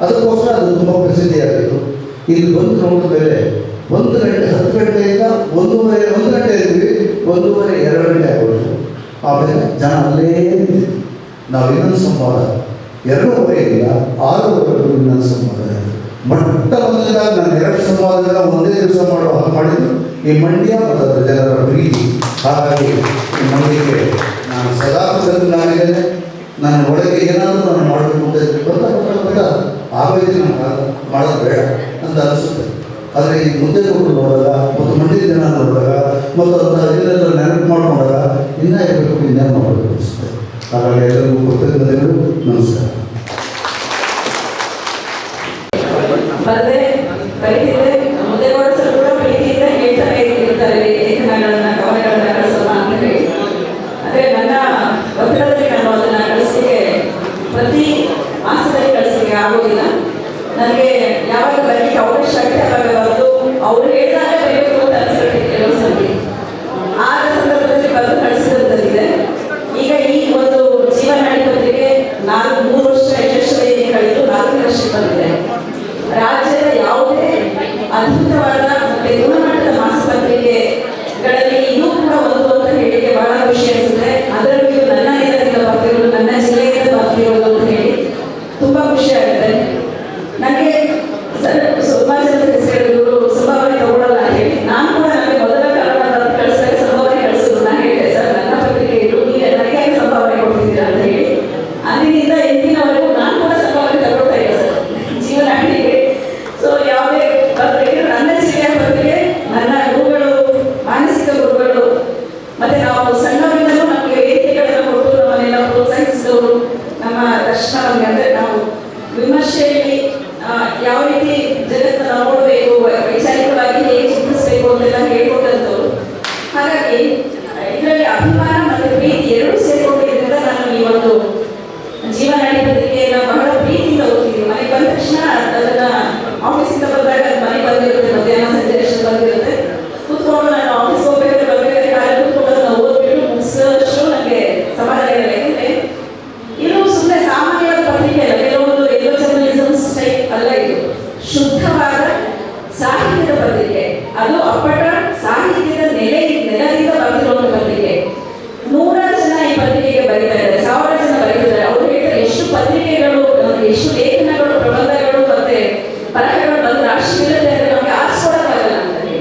Speaker 4: ಅದಕ್ಕೋಸ್ಕರ ಅದು ತುಂಬ ಪ್ರಸಿದ್ಧಿಯಾಗಿತ್ತು. ಇಲ್ಲಿ ಬಂದು ನೋಡಿದ ಮೇಲೆ 1 ಗಂಟೆ 10 ಗಂಟೆಯಿಂದ 1 ಗಂಟೆ ಇದ್ವಿ, 1:30 2 ಗಂಟೆ ಆಗೋದು. ಆಮೇಲೆ ಜನ ಅಲ್ಲೇ ನಾವು ಇನ್ನೊಂದು ಸಂವಾದ 2:30ರಿಂದ 6:00ವರೆಗೂ ಇನ್ನೊಂದು ಸಂವಾದ. ಮೊಟ್ಟ ಮೊದಲನೇದಾಗಿ ನಾನು 2 ಸಂವಾದಗಳ ಒಂದೇ ದಿವಸ ಮಾಡಿದ್ದು ಈ ಮಂಡ್ಯ ಮತ್ತು ಅದರ ಜನರ ಪ್ರೀತಿ. ಹಾಗಾಗಿ ಈ ಮಂಡ್ಯಕ್ಕೆ ನಾನು ಸದಾ ಕೃತಜ್ಞನಾಗಿದ್ದೇನೆ. ನನ್ನ ಒಳಗೆ ಏನಾದರೂ ನಾನು ಮಾಡಬೇಕು ಅಂತ ಬರ್ತಾ ಆಗೋಯ್ತು. ನಾನು ಮಾಡೋದು ಬೇಡ ಅಂತ ಅನಿಸುತ್ತೆ. ಆದರೆ ಈ ಮುಂದೆ ನೋಡಿದಾಗ ಮತ್ತು ಮಂಡ್ಯ ಜನ ನೋಡಿದಾಗ ಮತ್ತು ಅದರ ನೆನಪು ಮಾಡಿಕೊಂಡಾಗ ಇನ್ನೂ ಇರಬೇಕು, ಇನ್ನೇನು ಮಾಡಬೇಕು ಅನಿಸುತ್ತೆ. ಹಾಗಾಗಿ ಎಲ್ಲರಿಗೂ ಕೃತಜ್ಞತೆಗಳು. ನಮಸ್ಕಾರ.
Speaker 5: ಪ್ರತಿ ಮಾಸದಲ್ಲಿ ಕಳಿಸಲಿಕ್ಕೆ ಆಗೋದಿಲ್ಲ. ನನಗೆ ಯಾವಾಗ ಬರಲಿಕ್ಕೆ ಅವಕಾಶ ಆಗುತ್ತೆ ಅವಾಗ ಬರೋದು. ಅವರು ಹೇಳಿದಾಗ ಬರಬೇಕು ಅಂತ ಅನಿಸುತ್ತೆ ಕೆಲವು ಸಲ. ಆಗ ಸಂದರ್ಭದಲ್ಲಿ ಬರೆದು ಕಳಿಸಿದಂಥದ್ದಿದೆ. ಈಗ ಈ ಒಂದು ಜೀವನಾಡಿ ಪತ್ರಿಕೆ 3 ವರ್ಷ ಯಶಸ್ವಿ ತಕ್ಷಣ ನಮಗೆ ಅಂದರೆ ನಾವು ವಿಮರ್ಶೆಯಲ್ಲಿ ಯಾವ ರೀತಿ ಜಗತ್ತನ್ನು ನೋಡಬೇಕು, ವೈಚಾರಿಕವಾಗಿ ಹೇಗೆ ಚಿಂತಿಸಬೇಕು ಅಂತೆಲ್ಲ ಹೇಳ್ಕೊಟ್ಟಂಥವ್ರು. ಹಾಗಾಗಿ ಇದರಲ್ಲಿ ಅಭಿಮಾನ ಮತ್ತು ಪ್ರೀತಿ ಎರಡೂ ಸೇರಿಕೊಂಡಿದ್ದರಿಂದ ನಾನು ಈ ಒಂದು ಜೀವನಾಡಿ ಪತ್ರಿಕೆಯನ್ನು ಬಹಳ ಪ್ರೀತಿಯಿಂದ ಓದ್ತಿದ್ದೀನಿ. ಮನೆಗೆ ಬಂದ ತಕ್ಷಣ ಅದನ್ನ ಆಫೀಸಿಂದ ಬಂದಾಗ ಮನೆಗೆ ಬಂದಿರುತ್ತೆ, ಮಧ್ಯಾಹ್ನ ಸಂಜೆ ಅಷ್ಟು ಬಂದಿರುತ್ತೆ. ಕೂತ್ಕೊಂಡು ನಾನು ಆಫೀಸ್ ಹೋಗ್ಬೇಕಾದ್ರೆ ಬರ್ಬೇಕಾದ್ರೆ ಕಾಲ ಕೂತ್ಕೊಂಡು ಅದನ್ನ ಓದ್ಬಿಟ್ಟು ಮುಗಿಸೋಷ್ಟು ನನಗೆ ಸಮಾಧಾನ ಇರಲ್ಲ. ಯಾಕಂದ್ರೆ ಇದು ಸುಮ್ಮನೆ ಸಾಮಾನ್ಯವಾದ ಪತ್ರಿಕೆ ಅಲ್ಲ, ಕೆಲವೊಂದು ಎಲ್ಲೋ ಜರ್ನಲಿಸಮ್ ಟೈಪ್ ಅಲ್ಲ. ಇದು ಶುದ್ಧವಾದ ಸಾಹಿತ್ಯದ ಪತ್ರಿಕೆ, ಅದು ಅಪ್ಪಟ ಸಾಹಿತ್ಯದ ನೆಲದಿಂದ ಬಂದಿರುವಂತ ಪತ್ರಿಕೆ. 100 ಜನ ಈ ಪತ್ರಿಕೆಗೆ ಬರೀತಾ ಇದ್ದಾರೆ, 1000 ಜನ ಬರೀತಿದ್ದಾರೆ. ಅವರು ಹೇಳ್ತಾರೆ ಎಷ್ಟು ಪತ್ರಿಕೆಗಳು, ಎಷ್ಟು ಲೇಖನಗಳು, ಪ್ರಬಂಧಗಳು ಮತ್ತೆ ಬರಹಗಳು ಬಂದು ರಾಷ್ಟ್ರೀಯತೆ ಅಂದರೆ ನಮಗೆ ಆರಿಸ್ಕೊಡಕ್ಕಾಗಲ್ಲ ಅಂತ ಹೇಳಿ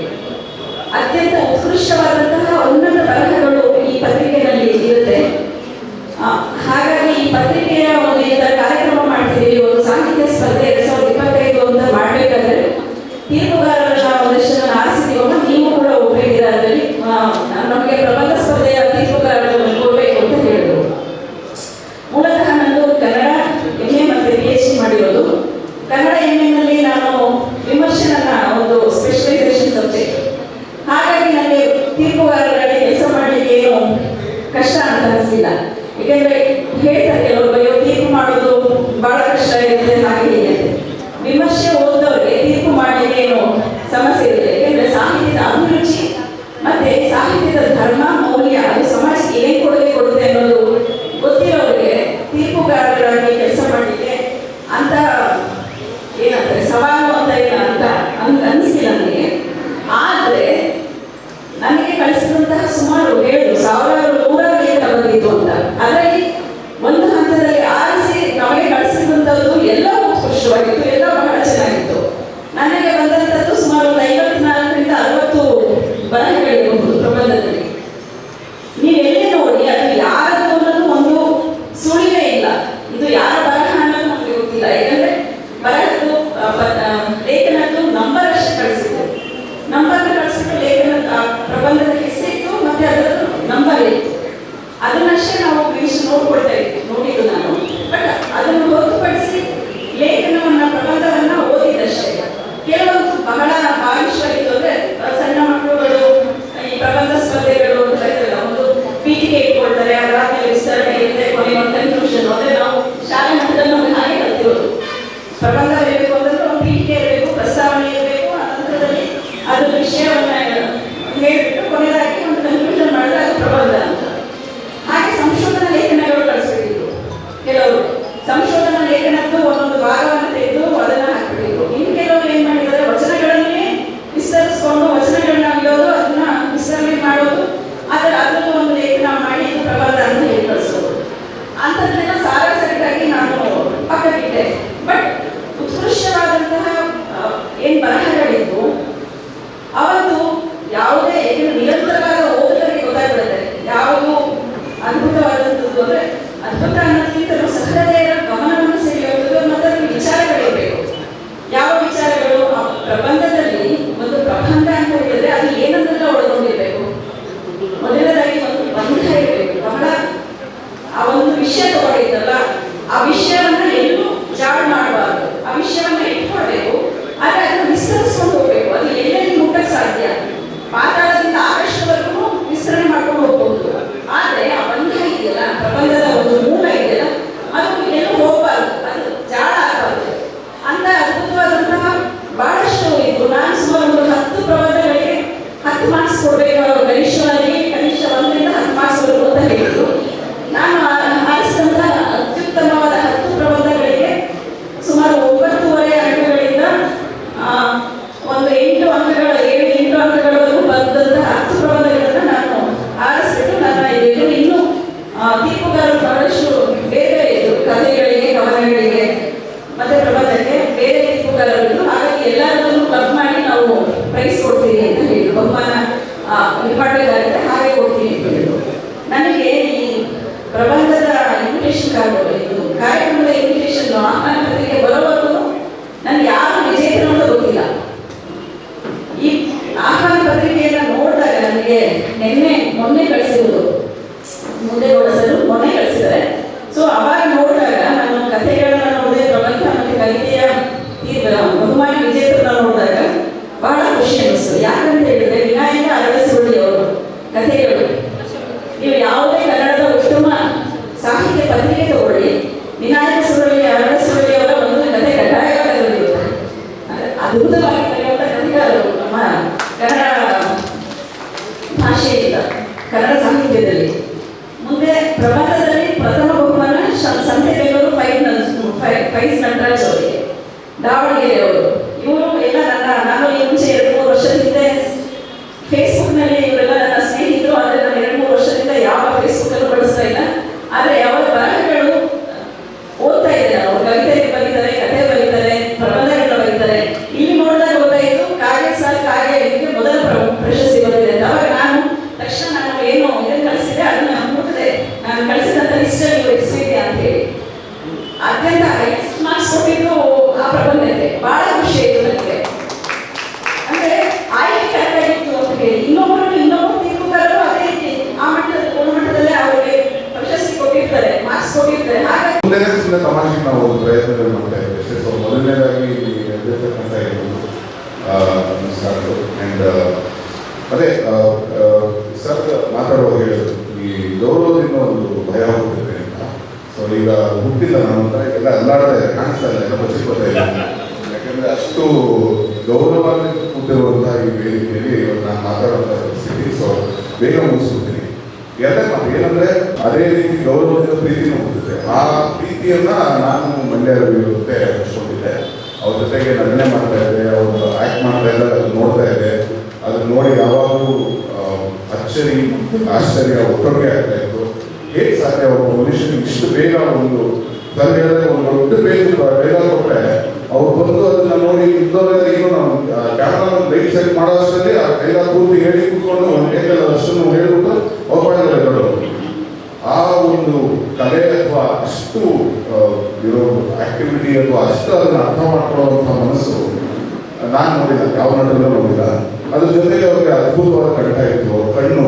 Speaker 5: ಅತ್ಯಂತ ಉತ್ಕೃಷ್ಟವಾದಂತಹ ಉನ್ನತ ಬರಹಗಳು ಈ ಪತ್ರಿಕೆಯಲ್ಲಿ ಇರುತ್ತೆ. ಹಾಗಾಗಿ ಈ ಪತ್ರಿಕೆಯ ಒಂದು ಈ ಥರ ಕಾರ್ಯಕ್ರಮ ಮಾಡ್ತಿದ್ದೀವಿ, ಒಂದು ಸಾಹಿತ್ಯ ಸ್ಪರ್ಧೆ 2025 ಅಂತ ಮಾಡಬೇಕಾದ್ರೆ ತೀರ್ಪುಗಾರರನ್ನ ಒಂದಷ್ಟು ಆರಿಸಿದೀವಮ್ಮ, ನೀವು ಕೂಡ ಒಪ್ಪಿದ್ದೀರಾ ಅದರಲ್ಲಿ ನಮಗೆ ಪ್ರಬಂಧ ಸ್ಪರ್ಧೆಯ ತೀರ್ಪುಗಾರರನ್ನು ಕೊಡಬೇಕು ಅಂತ ಹೇಳಿದ್ರು. ಮೂಲತಃ ನಂದು ಕನ್ನಡ MA ಮತ್ತು PhD ಮಾಡಿರೋದು. ಕನ್ನಡ MA ನಾನು ವಿಮರ್ಶೆನ ಒಂದು ಸ್ಪೆಷಲೈಸೇಷನ್ ಸಬ್ಜೆಕ್ಟ್. ಹಾಗಾಗಿ ನನಗೆ ತೀರ್ಪುಗಾರರಲ್ಲಿ ಕೆಲಸ ಮಾಡಲಿಕ್ಕೆ ಏನು ಕಷ್ಟ ಅಂತ ಅನಿಸಲಿಲ್ಲ. ಏಕೆಂದರೆ ಹೇಳ್ತಾರೆ ಕೆಲವರು ಬರೆಯೋ ತೀರ್ಪು ಮಾಡೋದು ಬಹಳ ಕಷ್ಟ ಇರುತ್ತೆ, ಹಾಗೆ ಹೀಗೆ. ವಿಮರ್ಶೆ ಓದೋರಿಗೆ ತೀರ್ಪು ಮಾಡಲಿಕ್ಕೆ ಏನು ಸಮಸ್ಯೆ ಇರುತ್ತೆ. ಯಾಕೆಂದರೆ ಸಾಹಿತ್ಯದ ಅಭಿರುಚಿ ಮತ್ತೆ ಸಾಹಿತ್ಯದ ಧರ್ಮ ಮೌಲ್ಯ ಅದು ಸಮಾಜಕ್ಕೆ ಏನ್ ಕೊಡುಗೆ ಕೊಡುತ್ತೆ ಅನ್ನೋದು ಗೊತ್ತಿರೋರಿಗೆ ತೀರ್ಪುಗಾರರಾಗಿ ಕೆಲಸ ಮಾಡಲಿಕ್ಕೆ ಅಂತ ಏನಂತಾರೆ ಸವಾಲು ಅಂತ ಏನಂತ ಅನಿಸಿಲ್ಲ ನನಗೆ. ಆದರೆ ನನಗೆ ಕಳಿಸಿದಂತಹ ಸುಮಾರು 1,000 ಲೇಖನ ಬಂದಿತ್ತು ಅಂತ. ಅದರಲ್ಲಿ ಒಂದು ಹಂತದಲ್ಲಿ ಆರಿಸಿ ನಮಗೆ ಕಳಿಸಿದಂಥದ್ದು ಎಲ್ಲ ಉತ್ಕೃಷ್ಟವಾಗಿತ್ತು, ಎಲ್ಲ ಬಹಳ ಚೆನ್ನಾಗಿತ್ತು. ನನಗೆ ಬಂದಂಥದ್ದು ಸುಮಾರು 54ರಿಂದ 60 ಬರಹಗಳಿರಬಹುದು ಪ್ರಬಂಧದಲ್ಲಿ. ನೀವೆಲ್ಲೇ ನೋಡಿ ಅದು ಯಾರದ್ದು ಅನ್ನೋದು ಒಂದು ಸುಳಿವೇ ಇಲ್ಲ, ಇದು ಯಾರ ಬರಹ ಅನ್ನೋದು ನಮಗೆ ಗೊತ್ತಿಲ್ಲ. ಯಾಕಂದ್ರೆ ಬರಹದ್ದು ಲೇಖನದ್ದು ನಂಬರ್ ಅಷ್ಟೇ ಕಳಿಸಿತ್ತು, ನಂಬರ್ ಕಳಿಸಿಟ್ಟು ಲೇಖನ ಪ್ರಬಂಧದ ಹೆಸರಿತ್ತು ಮತ್ತೆ ಅದರದ್ದು ನಂಬರ್ ಇತ್ತು. ಅದನ್ನಷ್ಟೇ ನಾವು ನೋಡ್ಕೊಳ್ತಾ ಇದ್ವಿ, ನೋಡಿದ್ದು ನಾನು. ಬಟ್ ಅದನ್ನು ಹೊರತುಪಡಿಸಿ ಲೇಖನವನ್ನ ಪ್ರಬಂಧವನ್ನ ಓದಿದಷ್ಟೇ. ಕೆಲವೊಂದು ಬಹಳ ಭಾವಿಷ್ಯವಾಗಿತ್ತು. ಅಂದ್ರೆ ಸಣ್ಣ ಮಕ್ಕಳುಗಳು ಈ ಪ್ರಬಂಧ ಸ್ಪರ್ಧೆಗಳು ಅಂತ ಇರ್ತಲ್ಲ, ಒಂದು ಪೀಠಿಕೆ ಇಟ್ಕೊಳ್ತಾರೆ, ಅದಾದ್ಮೇಲೆ ವಿಸ್ತರಣೆ ಇರುತ್ತೆ, ಕೊನೆಗೆ ಒಂದು ಕನ್ಕ್ಲೂಷನ್. ಅಂದ್ರೆ ನಾವು ಶಾಲೆ ಮಟ್ಟದಲ್ಲಿ ನಮಗೆ ಹಾಗೆ ಕಲ್ತಿರೋದು. ಪ್ರಬಂಧ ಇರಬೇಕು ಅಂದ್ರೆ ಒಂದು ಪೀಠಿಕೆ ಇರಬೇಕು, ಪ್ರಸ್ತಾವನೆ ಇರಬೇಕು, ಅನಂತರದಲ್ಲಿ ಅದ್ರ ವಿಷಯವನ್ನ ಹೇಳ್ಬಿಟ್ಟು ಕೊನೆಯದಾಗಿ ಒಂದು ಕನ್ಕ್ಲೂಷನ್ ಮಾಡಿದ್ರೆ ಅದು ಪ್ರಬಂಧ ಅಂತ. ಹಾಗೆ ಸಂಶೋಧನಾ ಲೇಖನಗಳು ಕಳಿಸ್ಬಿಟ್ಟಿದ್ರು ಕೆಲವರು. ಸಂಶೋಧನಾ ಲೇಖನದ್ದು ಒಂದೊಂದು ಭಾಗವನ್ನು ತೆಗೆದು ಅದನ್ನ ಹಾಕ್ಬಿಟ್ಟಿದ್ರು. ಇನ್ನು ಕೆಲವರು ಏನ್ ಮಾಡಿದ್ದಾರೆ, ವಚನಗಳನ್ನೇ ವಿಸ್ತರಿಸಿಕೊಂಡು ವಚನಗಳನ್ನ ಇಡೋದು, ಅದನ್ನ ವಿಸ್ತರಣೆ ಮಾಡೋದು, ಅದರದ್ದು ಒಂದು ಲೇಖನ ಮಾಡಿ ಪ್ರಬಂಧ ಅಂತ ಹೇಳಿ ಕಳಿಸೋದು. ಅಂಥದ್ದೆಲ್ಲ ಸಾರಾಸರಿಯಾಗಿ ನಾನು ಪಕ್ಕಕ್ಕಿಟ್ಟೆ. ಬಟ್ ಉತ್ಕೃಷ್ಟವಾದಂತಹ ಏನ್ ಬರಹಗಳಿದ್ದು ಅವತ್ತು ಯಾವುದೇ ನಿರಂತರವಾದ ಓದುಗರಿಗೆ ಗೊತ್ತಾಗ್ಬಿಡುತ್ತೆ ಯಾವುದು ಅದ್ಭುತವಾದಂಥದ್ದು. ಅಂದ್ರೆ ಅದ್ಭುತ ಅನ್ನೋದಕ್ಕಿಂತ ಸಹೃದಯರ ಗಮನವನ್ನು ಸೆಳೆಯುವಂಥದ್ದು ಮತ್ತು ವಿಚಾರಗಳಿರಬೇಕು. ಯಾವ ವಿಚಾರಗಳು ಪ್ರಬಂಧದಲ್ಲಿ, ಒಂದು ಪ್ರಬಂಧ ಅಂತ ಹೇಳಿದ್ರೆ ಅದು ಏನನ್ನೆಲ್ಲ ಒಳಗೊಂಡಿರಬೇಕು. ಮೊದಲನೇದಾಗಿ ಒಂದು ಬಂಧ ಇರಬೇಕು, ಬಹಳ ಆ ಒಂದು ವಿಷಯ ತಗೊಂಡಿದ್ದಲ್ಲ ಆ ವಿಷಯವನ್ನ ಎಲ್ಲೂ ಜಾಡ್ ಮಾಡಬಾರ್ದು, ಆ ವಿಷಯವನ್ನ ಇಟ್ಕೊಳ್ಬೇಕು. ಆದರೆ ಅದನ್ನು ವಿಸ್ತರಿಸ್ಕೊಂಡು ಹೋಗ್ಬೇಕು. ಅದು ಎಲ್ಲೆಲ್ಲಿ ಮುಟ್ಟಕ್ಕೆ ಸಾಧ್ಯ, ಪಾತಾಳದಿಂದ ಆಕಾಶದವರೆಗೂ ವಿಸ್ತರಣೆ ಮಾಡ್ಕೊಂಡು ಹೋಗ್ಬೋದು. ಆದರೆ ಆ ಬಂಧ ಇದೆಯಲ್ಲ, ಪ್ರಬಂಧದ ಒಂದು ಮೂಲ ಇದೆಯಲ್ಲ, ಅದು ಎಲ್ಲೂ ಹೋಗಬಾರ್ದು, ಅದು ಜಾಳ ಆಗಬಾರ್ದು ಅಂತ ಅದ್ಭುತವಾದಂತಹ ಬಹಳಷ್ಟು ಇತ್ತು. ನಾನು ಸುಮಾರು ಒಂದು 10 ಪ್ರಬಂಧಗಳಿಗೆ 10 ಮಾರ್ಕ್ಸ್ ಕೊಡಬೇಕು, ಗರಿಷ್ಠವಾಗಿ ಕನಿಷ್ಠ 1 ರಿಂದ 10 ಮಾರ್ಕ್ಸ್ ವರೆಗೂ ಅಂತ ಹೇಳಿದ್ರು. ನಾನು ಆರಿಸಿದಂತಹ ಅತ್ಯುತ್ತಮವಾದ 10 ಪ್ರಬಂಧಗಳಿಗೆ ಸುಮಾರು 9.5 ಅಂಕಗಳಿಂದ ಒಂದು 8 ಅಂಕಗಳ 7-8 ಅಂಕಗಳವರೆಗೂ ಬಂದಂತಹ 10 ಪ್ರಬಂಧಗಳನ್ನು ನಾನು ಆರಿಸ್ಬಿಟ್ಟು ನನ್ನ ಇನ್ನೂ ತೀರ್ಪುಗಾರರು ಬಹಳಷ್ಟು ಬೇರೆ ಇದ್ರು, ಕಥೆಗಳಿಗೆ, ಕವನಗಳಿಗೆ ಮತ್ತೆ ಪ್ರಬಂಧಕ್ಕೆ ಬೇರೆ ತೀರ್ಪುಗಾರರು. ಹಾಗಾಗಿ ಎಲ್ಲರನ್ನೂ ಕ್ಲಬ್ ಮಾಡಿ ನಾವು ಪ್ರೈಸ್ ಕೊಡ್ತೀವಿ ಅಂತ ಹೇಳಿದ್ರು, ಬಹುಮಾನ ಮಾಡಬೇಕಾಗುತ್ತೆ, ಹಾಗೆ ಕೊಡ್ತೀನಿ ಅಂತ ಹೇಳಿದ್ರು. ನನಗೆ ಈ ಪ್ರಬಂಧದ ಇನ್ವಿಟೇಷನ್ ಕಾರ್ಡ್, ಇದು ಕಾರ್ಯಕ್ರಮದ ಇನ್ವಿಟೇಷನ್ ಆಹ್ವಾನ ಪತ್ರಿಕೆ ಬರೋವರೆಗೂ ನನಗೆ ಯಾರು ವಿಜೇತರು ಅಂತ ಗೊತ್ತಿಲ್ಲ. ಈ ಆಹ್ವಾನ ಪತ್ರಿಕೆಯನ್ನು ನೋಡಿದಾಗ ನನಗೆ ಮೊನ್ನೆ ಕಳಿಸಿರೋದು, ಮುಂದೆ ಸರ್ ಮೊನ್ನೆ ಕಳಿಸಿದ್ದಾರೆ. ಸೊ ಅವಾಗ ನೋಡಿದಾಗ ನಾನು ಫೈಸ್ ನಟರಾಜ್ ಅವರಿಗೆ, ದಾವಣಗೆರೆ ಅವರು. ಇವರು ಎಲ್ಲ ನಾನು ಈ ಮುಂಚೆ 2-3 ವರ್ಷದ ಹಿಂದೆ ಫೇಸ್ಬುಕ್ನಲ್ಲಿ ಇವರೆಲ್ಲ ನನ್ನ ಸ್ನೇಹಿತರು. ಆದರೆ ನಾನು 2-3 ವರ್ಷದಿಂದ ಯಾವ ಫೇಸ್ಬುಕ್ಕನ್ನು ಬಳಸ್ತಾ ಇಲ್ಲ. ಆದರೆ ಅವರ ಬರಹಗಳು ಓದ್ತಾ ಇದ್ದಾರೆ. ಅವರು ಕವಿತೆ ಬರೀತಾರೆ, ಕಥೆ ಬರೀತಾರೆ, ಪ್ರಬಂಧಗಳು ಬರೀತಾರೆ. ಇಲ್ಲಿ ನೋಡಿದಾಗ ಗೊತ್ತಾಯಿತು ಕಾಗೆ ಸಾಲ್ ಕಾಗೆ ಇದಕ್ಕೆ ಮೊದಲ ಪ್ರಶಸ್ತಿ ಬಂದಿದೆ ಅಂತ. ಅವಾಗ ನಾನು ತಕ್ಷಣ ನಾನು ಏನು ಇದನ್ನು ಕಳಿಸಿದೆ ಅದನ್ನು ಮುಟ್ಟಿದೆ. ನಾನು ಕಳಿಸಿದಂಥ ಲಿಸ್ಟಲ್ಲಿ ನೀವು ಎಷ್ಟಿದೆ ಅಂತ ಹೇಳಿ ಅತ್ಯಂತ ಹೈಯೆಸ್ಟ್ ಮಾರ್ಕ್ಸ್ ಕೊಟ್ಟಿದ್ದು ಆ ಪ್ರಬಂಧಕ್ಕೆ. ಬಹಳ ಖುಷಿ ಆಯಿತು ನನಗೆ. ಅಂದ್ರೆ ಆಯ್ಕೆ ಕರೆಕ್ಟ್ ಇತ್ತು ಅಂತ ಹೇಳಿ ಇನ್ನೊಬ್ಬರು ತೀರ್ಪುಗಾರರು ಅದೇ ರೀತಿ ಆ ಮಟ್ಟದ ಗುಣಮಟ್ಟದಲ್ಲೇ ಅವರಿಗೆ ಪ್ರಶಸ್ತಿ ಕೊಟ್ಟಿರ್ತಾರೆ, ಮಾರ್ಕ್ಸ್ ಕೊಟ್ಟಿರ್ತಾರೆ. ಹಾಗಾಗಿ
Speaker 6: ಮುಂದೆ ಸುಮ್ಮನೆ ತಮಾಷೆಗೆ ನಾವು ಒಂದು ಪ್ರಯತ್ನಗಳು ಮಾಡ್ತಾ ಇದ್ದೇವೆ ಅಷ್ಟೇ. ಸೊ ಮೊದಲನೇದಾಗಿ ಎದ್ದಿರ್ತಕ್ಕಂಥ ಸಾಕು. ಆ್ಯಂಡ್ ಅದೇ ಸರ್ ಮಾತಾಡುವಾಗ ಹೇಳಿದ್ರು ಈ ಗೌರವದಿಂದ ಒಂದು ಭಯ ಹೋಗ್ತಿದೆ ಅಂತ. ಸೊ ಈಗ ಹುಟ್ಟಿಲ್ಲ ನಾನು ಅಂತ ಎಲ್ಲ ಅಲ್ಲಾಡ್ತಾ ಇದೆ, ಕಾಣಿಸ್ತಾ ಇಲ್ಲ, ಎಲ್ಲ ಬಚ್ಚಿಕೊಳ್ತಾ ಇಲ್ಲ. ಯಾಕಂದರೆ ಅಷ್ಟು ಗೌರವವಾಗಿ ಕೂತಿರುವಂತಹ ಈ ವೇದಿಕೆಯಲ್ಲಿ ಇವತ್ತು ನಾನು ಮಾತಾಡುವಂಥ ಪರಿಸ್ಥಿತಿ. ಸೊ ಬೇಗ ಮುಗಿಸ್ಬಿಡ್ತೀನಿ. ಎರಡನೇ ಮಾತು ಏನಂದರೆ ಅದೇ ರೀತಿ ಗೌರವದಿಂದ ಪ್ರೀತಿನೂ ಹೋಗ್ತಿದೆ. ಆ ಪ್ರೀತಿಯನ್ನು ನಾನು ಮಂಡ್ಯ ರವಿ ಜೊತೆ ಹಂಚ್ಕೊಂಡಿದ್ದೆ. ಅವ್ರ ಜೊತೆಗೆ ನಟನೆ ಮಾಡ್ತಾ ಇದ್ದೆ, ಅವರು ಆ್ಯಕ್ಟ್ ಮಾಡ್ತಾ ಇದ್ದಾಗ ಅದು ನೋಡ್ತಾ ಇದ್ದೆ. ಅದನ್ನ ನೋಡಿ ಯಾವಾಗಲೂ ಅಚ್ಚರಿ ಆಶ್ಚರ್ಯ ಒಟ್ಟೊಟ್ಟಿಗೆ ಆಗ್ತಾ ಇತ್ತು. ಹೇಗೆ ಸಾಧ್ಯ ಒಬ್ಬ ಮನುಷ್ಯನಿಗೆ ಇಷ್ಟು ಬೇಗ ಒಂದು ಸರ್ ಹೇಳಿದ್ರೆ ಒಂದು ದೊಡ್ಡ ಬೇಗ ಕೊಟ್ಟರೆ ಅವ್ರು ಬಂದು ಅದನ್ನ ನೋಡಿ ಇದ್ದವರೆಲ್ಲ ಏನು ನಾವು ಕ್ಯಾಮ್ರಾ ಲೈಟ್ ಸೆಟ್ ಮಾಡೋ ಅಷ್ಟರಲ್ಲಿ ಆ ಕೈಲ ಪೂರ್ತಿ ಹೇಳಿ ಕೂತ್ಕೊಂಡು ಒಂದು ಟೇಕಲ್ಲ ಅಷ್ಟನ್ನು ಹೇಳಿಬಿಟ್ಟು ಒಬ್ಬ ಆ ಒಂದು ಕಲೆ ಅಥವಾ ಅಷ್ಟು ಇರೋ ಆಕ್ಟಿವಿಟಿ ಅಥವಾ ಅಷ್ಟು ಅದನ್ನು ಅರ್ಥ ಮಾಡ್ಕೊಳ್ಳುವಂಥ ಮನಸ್ಸು ನಾನು ನೋಡಿಲ್ಲ, ಯಾವ ನಟರಲ್ಲೂ ನೋಡಿಲ್ಲ. ಅದ್ರ ಜೊತೆಗೆ ಅವ್ರಿಗೆ ಅದ್ಭುತವಾದ ಕಂಠ ಇತ್ತು. ಅವ್ರ ಕಣ್ಣು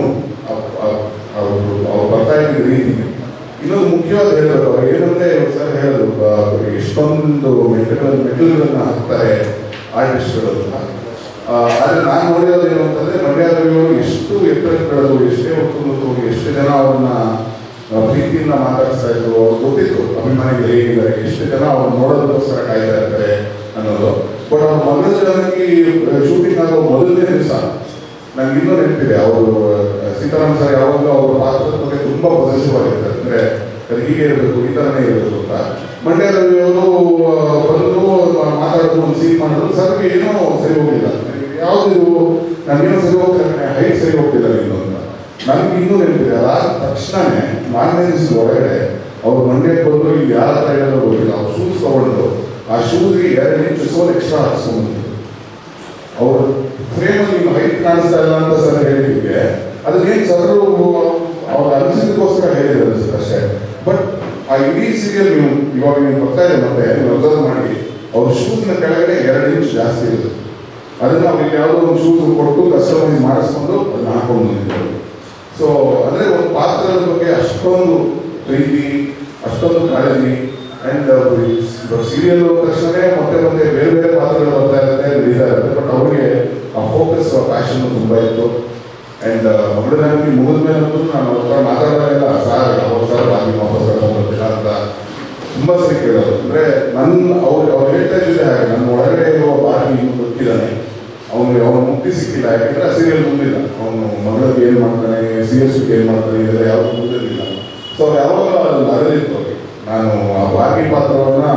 Speaker 6: ಅವ್ರು ಬರ್ತಾ ಇದ್ದ ರೀತಿ. ಇನ್ನೊಂದು ಮುಖ್ಯವಾದ ಹೇಳೋದು ಅವ್ರು ಏನಂದ್ರೆ ಸರ್ ಹೇಳೋದು ಎಷ್ಟೊಂದು ಮೆಟಲ್ಗಳನ್ನ ಹಾಕ್ತಾರೆ ಆರ್ಟಿಸ್ಟ್ಗಳು ಅಂತ. ಆದರೆ ನಾನು ನೋಡಿರೋದು ಏನು ಅಂತಂದರೆ ಮಂಡ್ಯ ರವಿಯವರು ಎಷ್ಟು ಎತ್ತರಕ್ಕೆ ಬೆಳೆದು ಎಷ್ಟೇ ಹೊತ್ತು ಎಷ್ಟು ಜನ ಅವ್ರನ್ನ ಪ್ರೀತಿಯಿಂದ ಮಾತಾಡಿಸ್ತಾ ಇದ್ರು. ಅವ್ರು ಗೊತ್ತಿತ್ತು ಅಭಿಮಾನಿಗಳು ಹೇಗಿದ್ದಾರೆ, ಎಷ್ಟು ಜನ ಅವ್ರು ನೋಡೋದಕ್ಕೋಸ್ಕರ ಕಾಯ್ತಾ ಇರ್ತಾರೆ ಅನ್ನೋದು. ಬಟ್ ಅವ್ರ ಮೊದಲ ಜನಕ್ಕೆ ಶೂಟಿಂಗ್ ಆಗೋ ಮೊದಲನೇ ದಿವಸ ನನಗೆ ಇನ್ನೂ ನೆನಪಿದೆ. ಅವರು ಸೀತಾರಾಮ್ ಸರ್ ಯಾವಾಗಲೂ ಅವರ ಪಾತ್ರದ ಬಗ್ಗೆ ತುಂಬ ಪಾಸಿಟಿವ್ ಆಗಿರ್ತಾರೆ. ಅಂದರೆ ಅದು ಹೀಗೆ ಇರಬೇಕು, ಈ ಥರನೇ ಇರಬೇಕು ಅಂತ. ಮಂಡ್ಯ ರವಿಯವರು ಬಂದು ಮಾತಾಡೋದು, ಒಂದು ಸೀನ್ ಮಾಡಿದ್ರು. ಸರ್ಗೆ ಏನೋ ಸರಿ ಹೋಗಲಿಲ್ಲ. ಯಾವುದು ನನಗೇನೋ ಸರಿ ಹೋಗ್ತಾರೆ, ಹೈಟ್ ಸರಿ ಹೋಗ್ತಿಲ್ಲ ಇನ್ನು ಅಂತ ನನಗೆ ಇನ್ನೂ ನೆನಪಿದೆ. ಅದಾದ ತಕ್ಷಣವೇ ಮಾರನೇ ದಿವಸದ ಒಳಗಡೆ ಅವ್ರು ಮಂಡ್ಯಕ್ಕೆ ಬಂದು ಇಲ್ಲಿ ಯಾರ ಹತ್ರ ಇಡೋದು ಹೋಗಿಲ್ಲ. ಅವ್ರು ಶೂಸ್ ತೊಗೊಂಡು ಆ ಶೂಸ್ಗೆ 2 ಇಂಚು ಸೋಲ್ ಎಕ್ಸ್ಟ್ರಾ ಹಾಕ್ಸ್ಕೊಂಡು ಅವರು ಫ್ರೇಮಲ್ಲಿ ನೀವು ಹೈಟ್ ಕಾಣಿಸ್ತಾ ಇಲ್ಲ ಅಂತ ಸರ್ ಹೇಳಿದ್ದಕ್ಕೆ ಅದನ್ನೇನು ಸರ್ ಅವ್ರ ಅನಿಸಿದ್ದಕ್ಕೋಸ್ಕರ ಹೇಳಿದ್ರು ಅಷ್ಟೇ. ಬಟ್ ಆ ಇಡೀ ಸೀರಿಯಲ್ ಇವಾಗ ನೀವು ಬರ್ತಾ ಇದೆ ಮತ್ತೆ ನೀವು ಅಬ್ಸರ್ವ್ ಮಾಡಿ ಅವ್ರ ಶೂಸ್ನ ಕೆಳಗಡೆ 2 ಇಂಚ್ ಜಾಸ್ತಿ ಇರುತ್ತೆ. ಅದನ್ನು ಅವ್ರಿಗೆ ಯಾವುದೋ ಒಂದು ಶೂಸ್ ಕೊಟ್ಟು ಕಸ್ಟಮೈಸ್ ಮಾಡಿಸ್ಕೊಂಡು ಅದನ್ನ ಹಾಕೊಂಡು ಬಂದಿದ್ದರು. ಸೊ ಅಂದರೆ ಒಂದು ಪಾತ್ರದ ಬಗ್ಗೆ ಅಷ್ಟೊಂದು ಪ್ರೀತಿ, ಅಷ್ಟೊಂದು ಕಾಳಜಿ. ಆ್ಯಂಡ್ ಸೀರಿಯಲ್ ಹೋದ ತಕ್ಷಣ ಮತ್ತೆ ಬೇರೆ ಬೇರೆ ಪಾತ್ರಗಳು ಬರ್ತಾ ಇರುತ್ತೆ, ನಡೀತಾ ಇರುತ್ತೆ. ಬಟ್ ಅವ್ರಿಗೆ ಆ ಫೋಕಸ್, ಆ ಪ್ಯಾಷನ್ ತುಂಬ ಇತ್ತು. ಆ್ಯಂಡ್ ಮಗಳಾಗಿ ಮುಗಿದ ಮೇಲಂತೂ ನಾನು ಅವ್ರ ಮಾತಾಡೋದಿಲ್ಲ ಸಾರ್ ಅವ್ರ ಸರ್ ಆಗಿ ವಾಪಸ್ ಕರ್ಕೊಂಡ್ಬರ್ತೀರ ಅಂತ ತುಂಬ ಸರಿ ಕೇಳೋದು. ಅಂದರೆ ಅವ್ರು ಹೇಳ್ತಾ ಇದ್ದಿದ್ದೆ ಹಾಗೆ ನನ್ನ ಒಳಗಡೆ ಇರುವ ಬಾಗಿ ಇನ್ನೂ ಗೊತ್ತಿದ್ದಾನೆ, ಅವನು ಮುಕ್ತಿ ಸಿಕ್ಕಿಲ್ಲ. ಯಾಕೆಂದರೆ ಆ ಸೀರಿಯಲ್ ಮುಂದಿಲ್ಲ. ಅವನು ಮಗಳಿಗೆ ಏನು ಮಾಡ್ತಾನೆ, ಸೀರಿಯಸ್ಗೆ ಏನು ಮಾಡ್ತಾನೆ, ಇದೆಲ್ಲ ಯಾವುದು ಮುಂದಿರಲಿಲ್ಲ. ಸೊ ಅವ್ರು ಯಾವಾಗ ಅದನ್ನು ಅರಿದಿತ್ತು ಅವ್ರಿಗೆ. ನಾನು ಆ ಬಾಗಿ ಪಾತ್ರವನ್ನು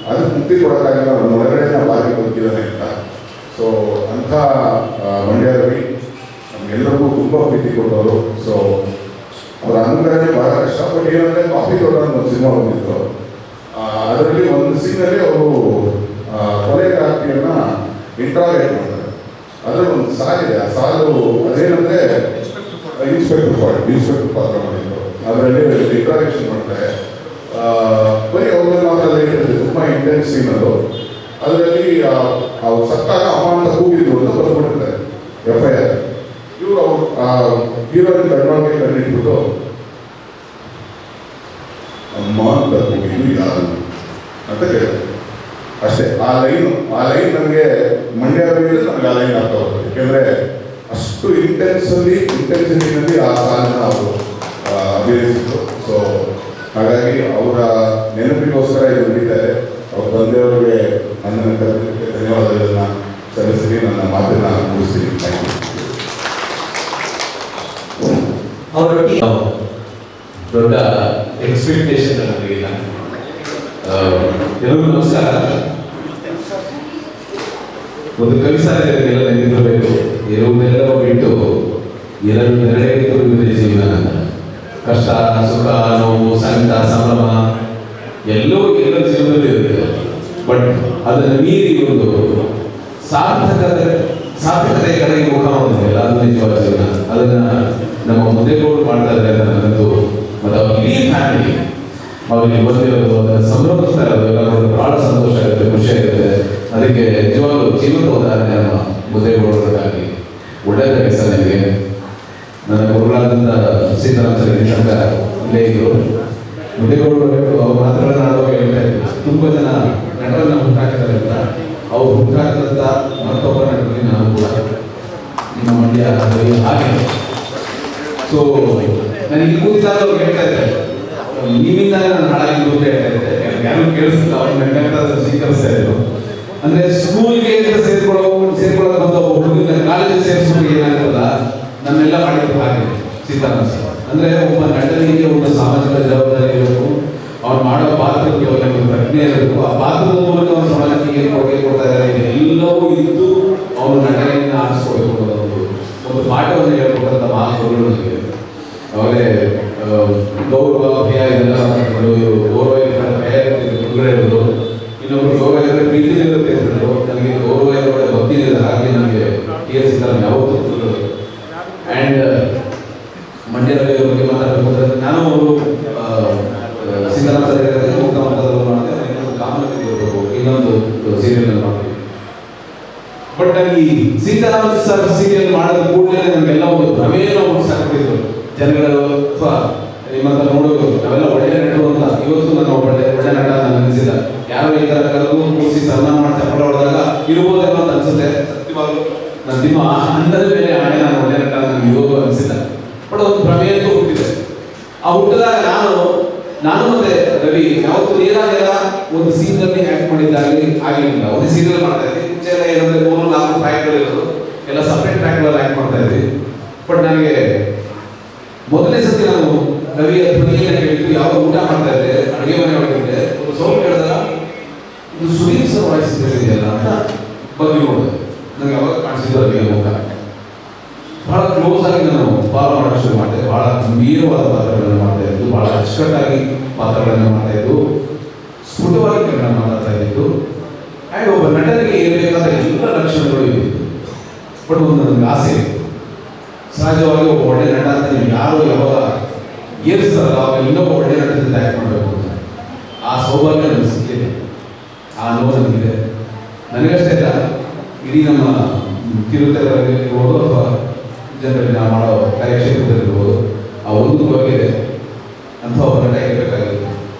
Speaker 6: ಅದಕ್ಕೆ ಮುಕ್ತಿ ಕೊಡೋಕ್ಕಾಗಿಲ್ಲ, ನನ್ನ ಒಳಗಡೆ ಆ ಬಾಗಿ ಬದುಕಿದ್ದಾನೆ ಅಂತ. ಸೊ ಅಂಥ ಮಂಡ್ಯ ರವಿ ನಮಗೆಲ್ಲರಿಗೂ ತುಂಬ ಪ್ರೀತಿ ಕೊಟ್ಟವರು. ಸೊ ಅವರ ಅನುಗ್ರಹಣೆ ಭಾಳ ಕಷ್ಟ. ಬಟ್ ಏನಂದರೆ ಕಾಫಿ ತೋಟ ಒಂದು ಸಿನಿಮಾ ಬಂದಿತ್ತು. ಅದರಲ್ಲಿ ಒಂದು ಸೀನಲ್ಲಿ ಅವರು ಕೊಲೆಗಾರ್ತಿಯನ್ನು ಇಂಟ್ರಾಗೇಟ್ ಮಾಡ್ತಾರೆ. ಅದರಲ್ಲಿ ಒಂದು ಸಾಲಿದೆ. ಆ ಸಾಲು ಅದೇನಂದರೆ ಇನ್ಸ್ಪೆಕ್ಟರ್ ಪಾತ್ರ ಮಾಡಿದ್ರು. ಅದರಲ್ಲಿ ಇಂಟ್ರಾಗೇಷನ್ ಮಾಡ್ತಾರೆ. ಬರೀ ಅವ್ರಲ್ಲಿ ಮಾತ್ರ ಇರ್ತದೆ, ತುಂಬ ಇಂಟೆನ್ಸ್ ಸೀನ್ ಅದು. ಅದರಲ್ಲಿ ಅವ್ರು ಸತ್ತಾಗ ಅಮ್ಮ ಅಂತ ಕೂಗಿದ್ರು ಅಂತ ಬರ್ಬಿಟ್ಟಿರ್ತಾರೆ FIR. ಇವರು ಹೀರೋಯಿನ್ ಕಣ್ಣೊಳಗೆ ಕಣ್ಣಿಟ್ಬಿಟ್ಟು ಅಮ್ಮ ಅಂತ ಕೂಗಿದ್ದು ಯಾರು ಅಂತ ಕೇಳ್ತಾರೆ ಅಷ್ಟೇ. ಆ ಲೈನ್ ನನಗೆ ಮಂಡ್ಯ ರವಿಯಲ್ಲಿ ನನಗೆ ಆ ಲೈನ್ ಆಗ್ತಾ ಹೋಗ್ತದೆ. ಯಾಕೆಂದರೆ ಅಷ್ಟು ಇಂಟೆನ್ಸಿಟಿನಲ್ಲಿ ಆ ಸಾಲನ್ನ ಅವರು ಅಭಿನಯಿಸಿದ್ರು. ಸೊ ಹಾಗಾಗಿ ಅವರ ನೆನಪಿಗೋಸ್ಕರ ಇದು ನಡೀತಾರೆ. ಅವ್ರ ತಂದೆಯವರಿಗೆ ನನ್ನ ಕರೆದಕ್ಕೆ ಧನ್ಯವಾದಗಳನ್ನು ಸಲ್ಲಿಸಿ ನನ್ನ ಮಾತನ್ನ ಮುಗಿಸ್ತೀನಿ.
Speaker 7: ಅವರೊಟ್ಟಿಗೆ ದೊಡ್ಡ ಎಕ್ಸ್ಪೆಕ್ಟೇಷನ್ ನನಗಿಲ್ಲ. ಎಲ್ಲರಿಗೂ ನಮಸ್ಕಾರ. ಒಂದು ಕವಿ ಸಾಹಿತ್ಯಕ್ಕೆಲ್ಲ ನೆನಪಿರಬೇಕು, ಇರುವುದೆಲ್ಲವೂ ಬಿಟ್ಟು ಎರಡೇ ತುರುವಿದೆ ಜೀವನ ಅಂತ. ಕಷ್ಟ, ಸುಖ, ನೋವು, ಸಂಕಟ, ಸಂಭ್ರಮ ಎಲ್ಲವೂ ಎಲ್ಲ ಜೀವನದಲ್ಲಿ ಇರುತ್ತೆ. ಬಟ್ ಅದನ್ನು ಮೀರಿ ಒಂದು ಸಾರ್ಥಕತೆ ಕಡೆಗೆ ಮುಖ ಮಾಡೋದಿಲ್ಲ, ಅದು ನಿಜವಾದ ಜೀವನ. ಅದನ್ನ ನಮ್ಮ ಮುದ್ದೆಗೌಡರು ಮಾಡ್ತಾ ಇದ್ದಾರೆ ಅಂತ ನನಗಂತೂ, ಮತ್ತು ಅವ್ರ ಇಡೀ ಫ್ಯಾಮಿಲಿ ಅವ್ರಿಗೆ ಬಂದಿರೋದು, ಅದನ್ನು ಸಂಭ್ರಮಿಸ್ತಾ ಇರೋದು ಎಲ್ಲ ನೋಡಿದ್ರೆ ಬಹಳ ಸಂತೋಷ ಆಗುತ್ತೆ, ಖುಷಿ ಆಗುತ್ತೆ. ಅದಕ್ಕೆ ನಿಜವಾಗ್ಲೂ ಜೀವಂತ ಉದಾಹರಣೆ ನಮ್ಮ ಮುದ್ದೇಗೌಡರಿಗಾಗಿ. ಒಳ್ಳೆಯದಾಗಿ ಸರ್ ನನಗೆ. ನನ್ನ ಗುರುಗಳಾದಂಥ ಸೀತಾರಾಮ ಸರ್ ತನಕ ಇಲ್ಲೇ ಇದ್ದರು. ಮುದ್ದೇಗೌಡರು ಅವ್ರ ಮಾತುಗಳನ್ನ ಆಡುವಾಗ ಹೇಳ್ತಾ ಇದ್ರು, ತುಂಬ ಜನ ನಟರನ್ನ ಹುಟ್ಟಾಕಿದ್ದಾರೆ ಅಂತ. ಅವ್ರು ಹುಟ್ಟಾಕಿದಂಥ ಮತ್ತೊಬ್ಬ ನಟರಲ್ಲಿ ನಾನು ಕೂಡ ನಿಮ್ಮ ಮಂಡ್ಯ ಹಾಗೆ. ಸೊ ನಾನು ಇಲ್ಲಿ ಕೂತಿದ್ದಾಗ ಅವ್ರು ಹೇಳ್ತಾ ಇದ್ದಾರೆ, ನೀವಿಂದಾನೆ ನಾನು ಹಾಳಾಗಿದ್ದು ಅಂತ ಹೇಳ್ತಾ ಇದ್ದೆ. ಯಾರು ಕೇಳಿಸಿಲ್ಲ, ಅವ್ರು ನನಗೆ ಸ್ವೀಕರಿಸ್ತಾ ಇದ್ರು. ಅಂದ್ರೆ ಸ್ಕೂಲ್ಗೆ ಸೇರ್ಕೊಳ್ಳೋದು ಬಂದ ಹುಡುಗಿನ ಕಾಲೇಜಿಗೆ ಸೇರಿಸ್ಬಿಟ್ಟು ಏನಾಗಿರಲ್ಲ, ನಮ್ಮೆಲ್ಲ ಮಾಡಿದ್ರು ಹಾಗೆ ಸೀತಾರಾಮ ಸರ್. ಅಂದ್ರೆ ಒಬ್ಬ ನಟನಿಗೆ ಒಂದು ಸಾಮಾಜಿಕ ಜವಾಬ್ದಾರಿ ಇರಬೇಕು, ಅವ್ನು ಮಾಡೋ ಪಾತ್ರಕ್ಕೆ ಒಂದು ಪ್ರಜ್ಞೆ ಇರಬೇಕು. ಆ ಪಾತ್ರದ ಮೂಲಕ ಅವನ ಸಮಾಜಕ್ಕೆ ಏನು ಕೊಡುಗೆ ಕೊಡ್ತಾ ಇದ್ದಾರೆ ಎಲ್ಲವೂ ಇದ್ದು ಅವನು ನಟನೆಯನ್ನು ಆರಿಸ್ಕೊಳ್ಬೇಕು ಅನ್ನೋದು ಒಂದು ಪಾಠವನ್ನು ಹೇಳ್ಬೇಕಂತ ಮಾತುಗಳು ನನಗೆ. ಅವರೇ ಗೌರವ ಭಯ ಇದೆಲ್ಲ ಗೌರವ ಭಯ ಗುರುಗಳೇ ಇರೋದು, ಇನ್ನೊಬ್ರು ಯೋಗ ಇದ್ರೆ ಪ್ರೀತಿ ಇರುತ್ತೆ ಅಂತಂದ್ರು. ನನಗೆ ಗೌರವ ಇರೋ ಭಕ್ತಿ ಇದೆ, ಹಾಗೆ ನನಗೆ ಟಿ.ಎಸ್. ಸೀತಾರಾಮ್ ಯಾವತ್ತೂ ಗುರುಗಳು. ಆ್ಯಂಡ್ ಮಂಡ್ಯದಲ್ಲಿ ಬಗ್ಗೆ ಮಾತಾಡಬೇಕು ಅಂದರೆ ನಾನು ಸೀತಾರಾಮ ಸರ್ ಹೇಳಿದ್ರೆ ಮುಕ್ತ ಮತದಲ್ಲಿ ಮಾಡಿದೆ, ಇನ್ನೊಂದು ಕಾಮನದಲ್ಲಿ ಇರಬೇಕು, ಇನ್ನೊಂದು ಸೀರಿಯಲ್ ಮಾಡ್ತೀವಿ. ಬಟ್ ಈ ಸೀತಾರಾಮ ಸರ್ ಸೀರಿಯಲ್ ಮಾಡೋದು ಕೂಡಲೇ ನಮಗೆಲ್ಲ ಒಂದು ಭ್ರಮೆಯನ್ನು ಹುಟ್ಟಿಸಾಕ್ತಿದ್ರು ಜನಗಳು, ಅಥವಾ ನಿಮ್ಮಂತ ನೋಡೋದು ನಾವೆಲ್ಲ ಒಳ್ಳೆ ನಟರು ಅಂತ. ಇವತ್ತು ನಾನು ಒಳ್ಳೆ ನಟ ನಾನು ಅನಿಸಿಲ್ಲ. ಯಾರು ಈ ಥರ ಕರೆದು ಕೂರಿಸಿ ಸನ್ಮಾನ ಮಾಡಿ ಚಪ್ಪಳ ಹೊಡೆದಾಗ ಇರ್ಬೋದೇನೋ ಅಂತ ಅನ್ಸುತ್ತೆ. ಸತ್ಯವಾಗ್ಲೂ ನಿಮ್ಮ ಅಂದದ ಮೇಲೆ ಆಣೆ ನಾನು ಒಳ್ಳೆ ನಟ ನನಗೆ ಇರೋದು ಅನಿಸಿಲ್ಲ. ಬಟ್ ಒಂದು ಭ್ರಮೆಯಂತೂ ಹುಟ್ಟಿದೆ. ಆ ಹುಟ್ಟಿದಾಗ ನಾನು ಮತ್ತೆ ರವಿ ಯಾವತ್ತು ನೇರ ಒಂದು ಸೀನ್ನಲ್ಲಿ ಆ್ಯಕ್ಟ್ ಮಾಡಿದ್ದಾಗಲಿ ಆಗಿರಲಿಲ್ಲ. ಒಂದು ಸೀರಿಯಲ್ ಮಾಡ್ತಾ ಇದ್ವಿ, ಮುಂಚೆ ಎಲ್ಲ ಏನಂದ್ರೆ 3-4 ಟ್ರ್ಯಾಕ್ಗಳು ಇರೋದು, ಎಲ್ಲ ಸಪ್ರೇಟ್ ಟ್ರ್ಯಾಕ್ಗಳಲ್ಲಿ ಆ್ಯಕ್ಟ್ ಮಾಡ್ತಾ ಇದ್ವಿ. ಬಟ್ ನನಗೆ ಮೊದಲನೇ ಸತಿ ನಾನು ರವಿಯ ಧ್ವನಿಯನ್ನು ಕೇಳಿದ್ದು, ಯಾವ ಊಟ ಮಾಡ್ತಾ ಇದ್ದೆ, ಅಡುಗೆ ಮನೆ ಒಳಗಿದ್ದೆ, ಒಂದು ಸೌಂಡ್ ಕೇಳಿದಾಗ ಇದು ಸುದೀಪ್ ಸರ್ ವಾಯ್ಸ್ ಇದೆಯಲ್ಲ ಅಂತ ಬಗ್ಗೆ ನೋಡಿದೆ. ನನಗೆ ಯಾವಾಗ ಕಾಣಿಸಿದ್ದು ರವಿಯ ಮುಖ. ಬಹಳ ಕ್ಲೋಸ್ ಆಗಿ ನಾನು ಫಾಲೋ ಮಾಡೋಕ್ಕೆ ಶುರು ಮಾಡಿದೆ. ಬಹಳ ಗಂಭೀರವಾದ ಪಾತ್ರಗಳನ್ನು ಮಾಡ್ತಾ ಇದ್ದು, ಬಹಳ ಅಚ್ಚುಕಟ್ಟಾಗಿ ಪಾತ್ರಗಳನ್ನು ಮಾಡ್ತಾ ಇದ್ದು, ಸ್ಫುಟವಾಗಿ ಕನ್ನಡ ಮಾತಾಡ್ತಾ ಇದ್ದು. ಆ್ಯಂಡ್ ಒಬ್ಬ ನಟನಿಗೆ ಇರಬೇಕಾದ ಎಲ್ಲ ಲಕ್ಷಣಗಳು ಇದ್ದಿತ್ತು. ಬಟ್ ಒಂದು ನನಗೆ ಆಸೆ ಇತ್ತು, ಸಹಜವಾಗಿ ಒಬ್ಬ ಒಳ್ಳೆ ನಟ ಅಂತ ನೀವು ಯಾರು ಯಾವಾಗ ಏರಿಸ್ತಾರಲ್ಲ ಅವಾಗ ಇನ್ನೊಬ್ಬ ಒಳ್ಳೆ ನಟ ಜೊತೆ ಆ್ಯಕ್ಟ್ ಮಾಡಬೇಕು ಅಂತ. ಆ ಸೌಭಾಗ್ಯ ನನಗೆ ಸಿಕ್ಕಿದೆ, ಆ ನೋವು ನನಗಿದೆ. ನನಗಷ್ಟೇ ಇಲ್ಲ, ಇಡೀ ನಮ್ಮ ಕಿರುತೆರೆಗಿರ್ಬೋದು ಅಥವಾ ಜನರಲ್ಲಿ ನಾವು ಮಾಡೋ ಕಾರ್ಯಕ್ಷೇತ್ರದಲ್ಲಿರ್ಬೋದು, ಆ ಒಂದು ಬಗೆದೆ ಅಂಥ ಒಬ್ಬ ನಟ ಇರಬೇಕಾಗಿತ್ತು.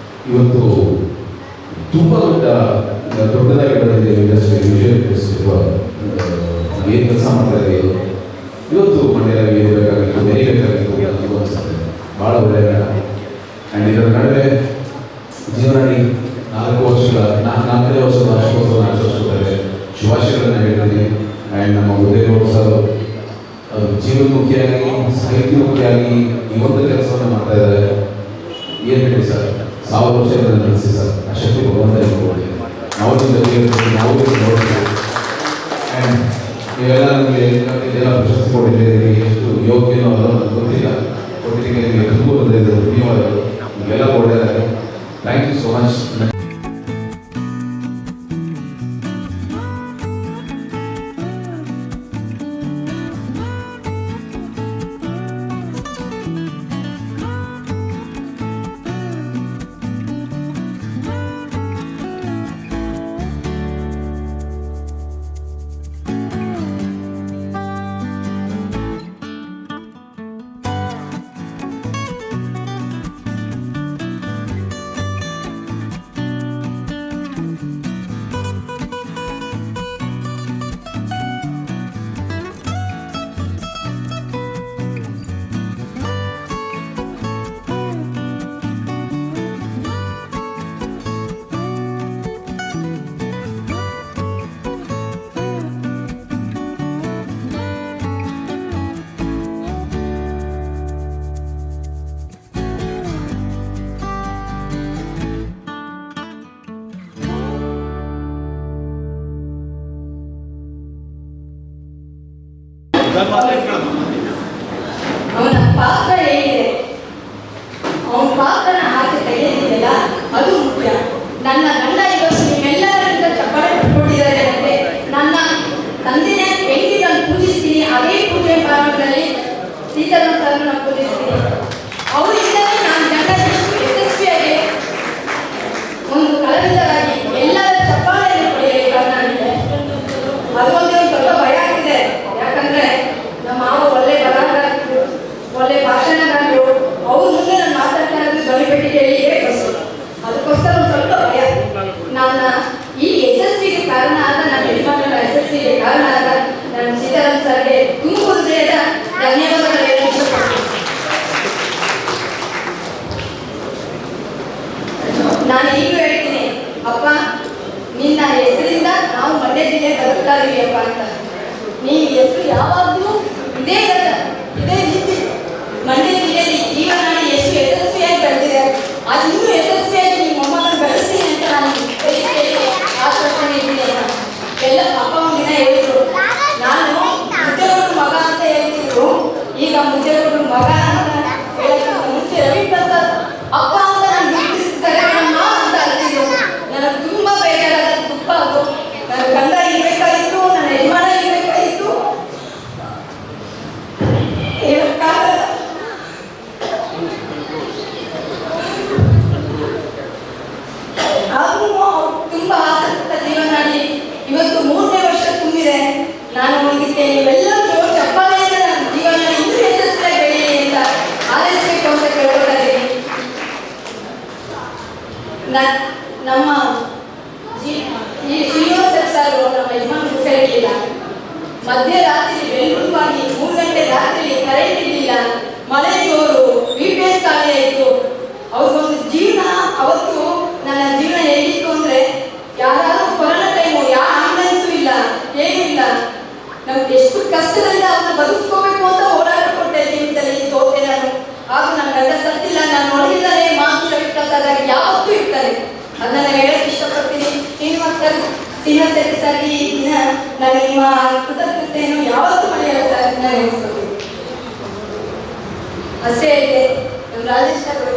Speaker 7: ಇವತ್ತು ತುಂಬ ದೊಡ್ಡದಾಗಿ ಬೆಳೆದಿದೆ ಇಂಡಸ್ಟ್ರಿ, ವಿಷಯ ಏನು ಕೆಲಸ ಮಾಡ್ತಾ ಇದೆಯೋ ಇವತ್ತು ಮಂಡ್ಯದಲ್ಲಿ ಇರಬೇಕಾಗಿತ್ತು, ಬೆರೀಬೇಕಾಗಿತ್ತು ನನಗೂ ಅನಿಸುತ್ತೆ. ಭಾಳ ಒಳ್ಳೆಯ ನಟ. ಆ್ಯಂಡ್ ಇದರ ನಡುವೆ ಜೀವನದಲ್ಲಿ 4 ವರ್ಷಗಳ 4ನೇ ವರ್ಷದ ವಾರ್ಷಿಕೋತ್ಸವ ಆಚರಿಸುತ್ತಾರೆ. ಶುಭಾಶಯಗಳನ್ನು ಹೇಳ್ತೀನಿ. ಆ್ಯಂಡ್ ನಮ್ಮ ಮುದ್ದೇಗೌಡ ಸರ್ ಅದು ಜೀವನ್ಮುಖಿಯಾಗಿ ಸಾಹಿತ್ಯಮುಖಿಯಾಗಿ ಈ ಒಂದು ಕೆಲಸವನ್ನು ಮಾಡ್ತಾ ಇದ್ದಾರೆ. ಏನು ಹೇಳಿ ಸರ್, 1000 ವರ್ಷಗಳನ್ನು ನಡೆಸಿ ಸರ್, ಆ ಶಕ್ತಿ ಭಗವಂತ ಇಟ್ಕೊಳ್ಳಿ. ನಾವು ನಾವು ನೋಡ್ತೀವಿ. ಆ್ಯಂಡ್ ನೀವೆಲ್ಲ ನಮಗೆ ಇದೆಲ್ಲ ಪ್ರಶಸ್ತಿ ಕೊಟ್ಟಿದ್ದೀರಿ, ಎಷ್ಟು ಯೋಗ್ಯನೋ ಅದೋ ನನಗೆ ಗೊತ್ತಿಲ್ಲ. ಕೊಟ್ಟಿದ್ದಕ್ಕೆ ನಿಮಗೆ ತುಂಬ ಧನ್ಯವಾದಗಳು. ನಿಮಗೆಲ್ಲ ಒಳ್ಳೆಯದಾಗಿ. Thank you so much.
Speaker 5: ಅವನ ಪಾತ್ರ ಹೇಗಿದೆ, ಅವನ ಪಾತ್ರನ ಹಾಕಿ ತೆಗೆದಿದೆಯಲ್ಲ ಅದು ಮುಖ್ಯ. ನನ್ನ ಗಂಡ ಇವತ್ತು ನಿಮ್ಮೆಲ್ಲರಿಂದ ಚಪ್ಪಾಳೆ ಪಡ್ಕೊಂಡಿದ್ದಾರೆ ಅಂದರೆ ನನ್ನ ತಂದೆಯ ಹೆಂಗೆ ನಾನು ಪೂಜಿಸ್ತೀನಿ, ಅದೇ ಪೂಜೆ ಪ್ರಾರಂಭದಲ್ಲಿ ಸೀತಾರಾಮ್ ಸರ್ನ ನಾನು ಪೂಜಿಸ್ತೀನಿ. ಅವರಿಂದಲೇ ನಾನು ಗಂಡ ಎಷ್ಟು ಯಶಸ್ವಿಯಾಗಿ ಒಂದು ಕಲಾವಿದರಾಗಿ ಎಲ್ಲರ ಚಪ್ಪಾಳೆಯನ್ನು ಪಡೆಯಲಿ ಕಾರಣ ಇದೆ. ಅದೊಂದೇ ಒಂದು ಸ್ವಲ್ಪ ಭಯ ಆಗ್ತಿದೆ. ಯಾಕಂದ್ರೆ ನಮ್ಮ ಮಾವ ಒಳ್ಳೆ ಬರಹಗಾರರು, ಒಳ್ಳೆ ಭಾಷಣಗಾರರು, ಅವ್ರ ಮುಂದೆ ನಾನು ಮಾತಾಡ್ತಾ ಇರೋದು ಧ್ವನಿಪೆಟ್ಟಿಗೆಯಲ್ಲಿಯೇ ಬಸ್ಸು. ಅದಕ್ಕೋಸ್ಕರ ಒಂದು ಸ್ವಲ್ಪ ಭಯ. ನನ್ನ ಈ ಯಶಸ್ವಿಗೆ ಕಾರಣ ಆದ, ನನ್ನ ಯಜಮಾನರ ಯಶಸ್ವಿಗೆ ಕಾರಣ ಆದ ನನ್ನ ಸೀತಾರಾಮ್ ಸರ್ಗೆ ತುಂಬ ಹೃದಯದ ಧನ್ಯವಾದಗಳು ಹೇಳಲು ಇಷ್ಟಪಡ್ತೀನಿ. ನಾನು ಈಗಲೂ ಹೇಳ್ತೀನಿ, ಅಪ್ಪ ನಿನ್ನ ಹೆಸರಿಂದ ನಾವು ಮಂಡ್ಯ ಜಿಲ್ಲೆ ಬದುಕ್ತಾ ಇದೀವಿ ಅಪ್ಪ ಅಂತ. ನೀನು ಹೆಸರು ಯಾವಾಗಲೂ ಇದೇ ರೀತಿ ಮಂಡ್ಯ ಜಿಲ್ಲೆಯಲ್ಲಿ ಜೀವನಾಡಿ ಎಷ್ಟು ಯಶಸ್ವಿಯಾಗಿ ಬೆಳೆದಿದೆ, ಅದು ಇನ್ನೂ ಯಶಸ್ವಿಯಾಗಿ ನಿಮ್ಮ ಮೊಮ್ಮಗನ ಬೆಳೆಸ್ತೀನಿ ಅಂತ ನಾನು ಆಶ್ವಾಸನೆ ಇದ್ದೀನಿ ಅಪ್ಪ. ಎಲ್ಲ ಅಪ್ಪ ಒಂದಿನ ಹೇಳಿದ್ರು, ನಾನು ಮುದ್ದೆಗೌಡರ ಮಗ ಅಂತ ಹೇಳ್ತಿದ್ರು, ಈಗ ಮುದ್ದೆಗೌಡರ ಮಗ ಅಂತ ಹೇಳಕ್ಕೆ ಮುಂಚೆ ರವಿ ಪ್ರಸಾದ್ ಅಪ್ಪ ಅಂತ ನಾನು ಗುರುತಿಸ್ತಾರೆ ನಮ್ಮ ಅಂತ ಅಂತಿದ್ರು. ನನಗೆ ತುಂಬಾ ಬೇಜಾರಾದ ದುಃಖ ಅದು. ನನ್ನ ಗಂಡ ಇರಬೇಕಾಗಿತ್ತು, ನನ್ನ ಯಜಮಾನ ಇರಬೇಕಾಗಿತ್ತು, ಹೇಳಕ್ಕಾಗಲ್ಲ. ಆದ್ರೂ ಅವ್ರು ತುಂಬಾ ಆಸಕ್ತ ಜೀವನಾಡಿ ಇವತ್ತು 3ನೇ ವರ್ಷ ತುಂಬಿದೆ. ನಾನು ಹೋಗಿದ್ದೆ, ನೀವೆಲ್ಲ ಜೋರು ಚಪ್ಪಾಳೆಯಿಂದ ನನ್ನ ಜೀವನ ಇನ್ನೂ ಯಶಸ್ವಿಯಾಗಿ ಬೆಳೀಲಿ ಅಂತ ಹಾರೈಸಬೇಕು ಅಂತ ಕೇಳ್ಕೊಳ್ತೀನಿ. ನಮ್ಮ ಈ ಶ್ರೀನಿವಾಸ ಸರ್ ನಮ್ಮ ಯಜಮಾನ ಹುಷಾರಿರಲಿಲ್ಲ. ಮಧ್ಯರಾತ್ರಿ ಬೆಂಗಳೂರಾಗಿ 3 ಗಂಟೆ ರಾತ್ರಿ ಕರೆಂಟ್ ಇರಲಿಲ್ಲ, ಮಳೆ ಜೋರು, VPS ಖಾಲಿ ಆಯಿತು. ಅವ್ರಿಗೊಂದು ಜೀವನ ಅವತ್ತು ನನ್ನ ಜೀವನ ಹೇಗಿತ್ತು ಅಂದ್ರೆ, ಯಾರಾದ್ರೂ ಕೊರೋನಾ ಟೈಮು, ಯಾವ ಆಂಬುಲೆನ್ಸು ಇಲ್ಲ, ಏನೂ ಇಲ್ಲ. ನಮ್ಗೆ ಎಷ್ಟು ಕಷ್ಟದಿಂದ ಅವ್ರನ್ನ ಬದುಕಿಸ್ಕೋಬೇಕು ಅಂತ ಹೋರಾಟ ಕೊಟ್ಟೆ ಜೀವನದಲ್ಲಿ. ಸೋತೆ ನಾನು. ಆಗ ನನ್ನ ಗಂಡ ಸತ್ತಿಲ್ಲ, ನಾನು ನೋಡಿದರೆ ಮಾತು ರವಿಪ್ರಸಾದಾಗಿ ಯಾವತ್ತೂ ಇರ್ತಾರೆ. ಅದನ್ನ ಹೇಳಕ್ಕೆ ಇಷ್ಟಪಡ್ತೀನಿ. ಶ್ರೀನಿವಾಸ ಶೆಟ್ಟಿ ಸರ್ ಈ ದಿನ ನಾನು ನಿಮ್ಮ ಕೃತಜ್ಞತೆಯನ್ನು ಯಾವತ್ತೂ ಮರೆಯಲ್ಲ ಸರ್, ನಾನು ನೆನೆಸ್ತೀನಿ. ಅಷ್ಟೇ ಇದೆ, ನಮ್ಮ ರಾಜೇಶ್ ಅವರು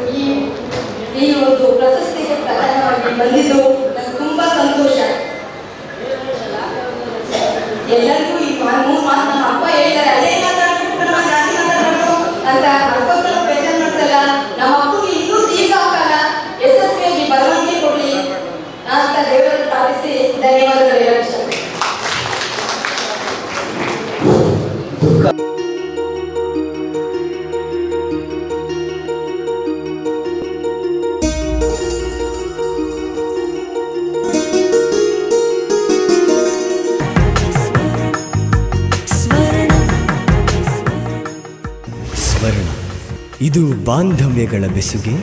Speaker 5: ಈ ಒಂದು ಪ್ರಶಸ್ತಿಗೆ ಪ್ರಧಾನವಾಗಿ ಬಂದಿದ್ದು ನನಗೆ ತುಂಬಾ ಸಂತೋಷ. ಎಲ್ಲರಿಗೂ ಈ 3 ಮಾತು ನಮ್ಮ ಅಪ್ಪ ಹೇಳ್ತಾರೆ, ಅದೇ ಮಾತಾಡ್ಬೇಕು ನಮ್ಮ ಜಾಸ್ತಿ ಮಾತಾಡಬೇಕು ಅಂತ ಅದಕ್ಕೋಸ್ಕರ ಬೇಜಾರು ಮಾಡ್ತಲ್ಲ. ನಮ್ಮ ಅಪ್ಪಗೆ ಇನ್ನೂ ದೀರ್ಘಕಾಲ ಯಶಸ್ವಿಯಾಗಿ ಬರವಣಿಗೆ ಕೊಡಲಿ ಅಂತ ದೇವರನ್ನು ಪ್ರಾರ್ಥಿಸಿ ಧನ್ಯವಾದಗಳು ಹೇಳಕ್ಕೆ ಇಷ್ಟಪಡ್ತೀನಿ.
Speaker 8: ಸ್ವರ್ಣ, ಇದು ಬಾಂಧವ್ಯಗಳ ಬೆಸುಗೆ,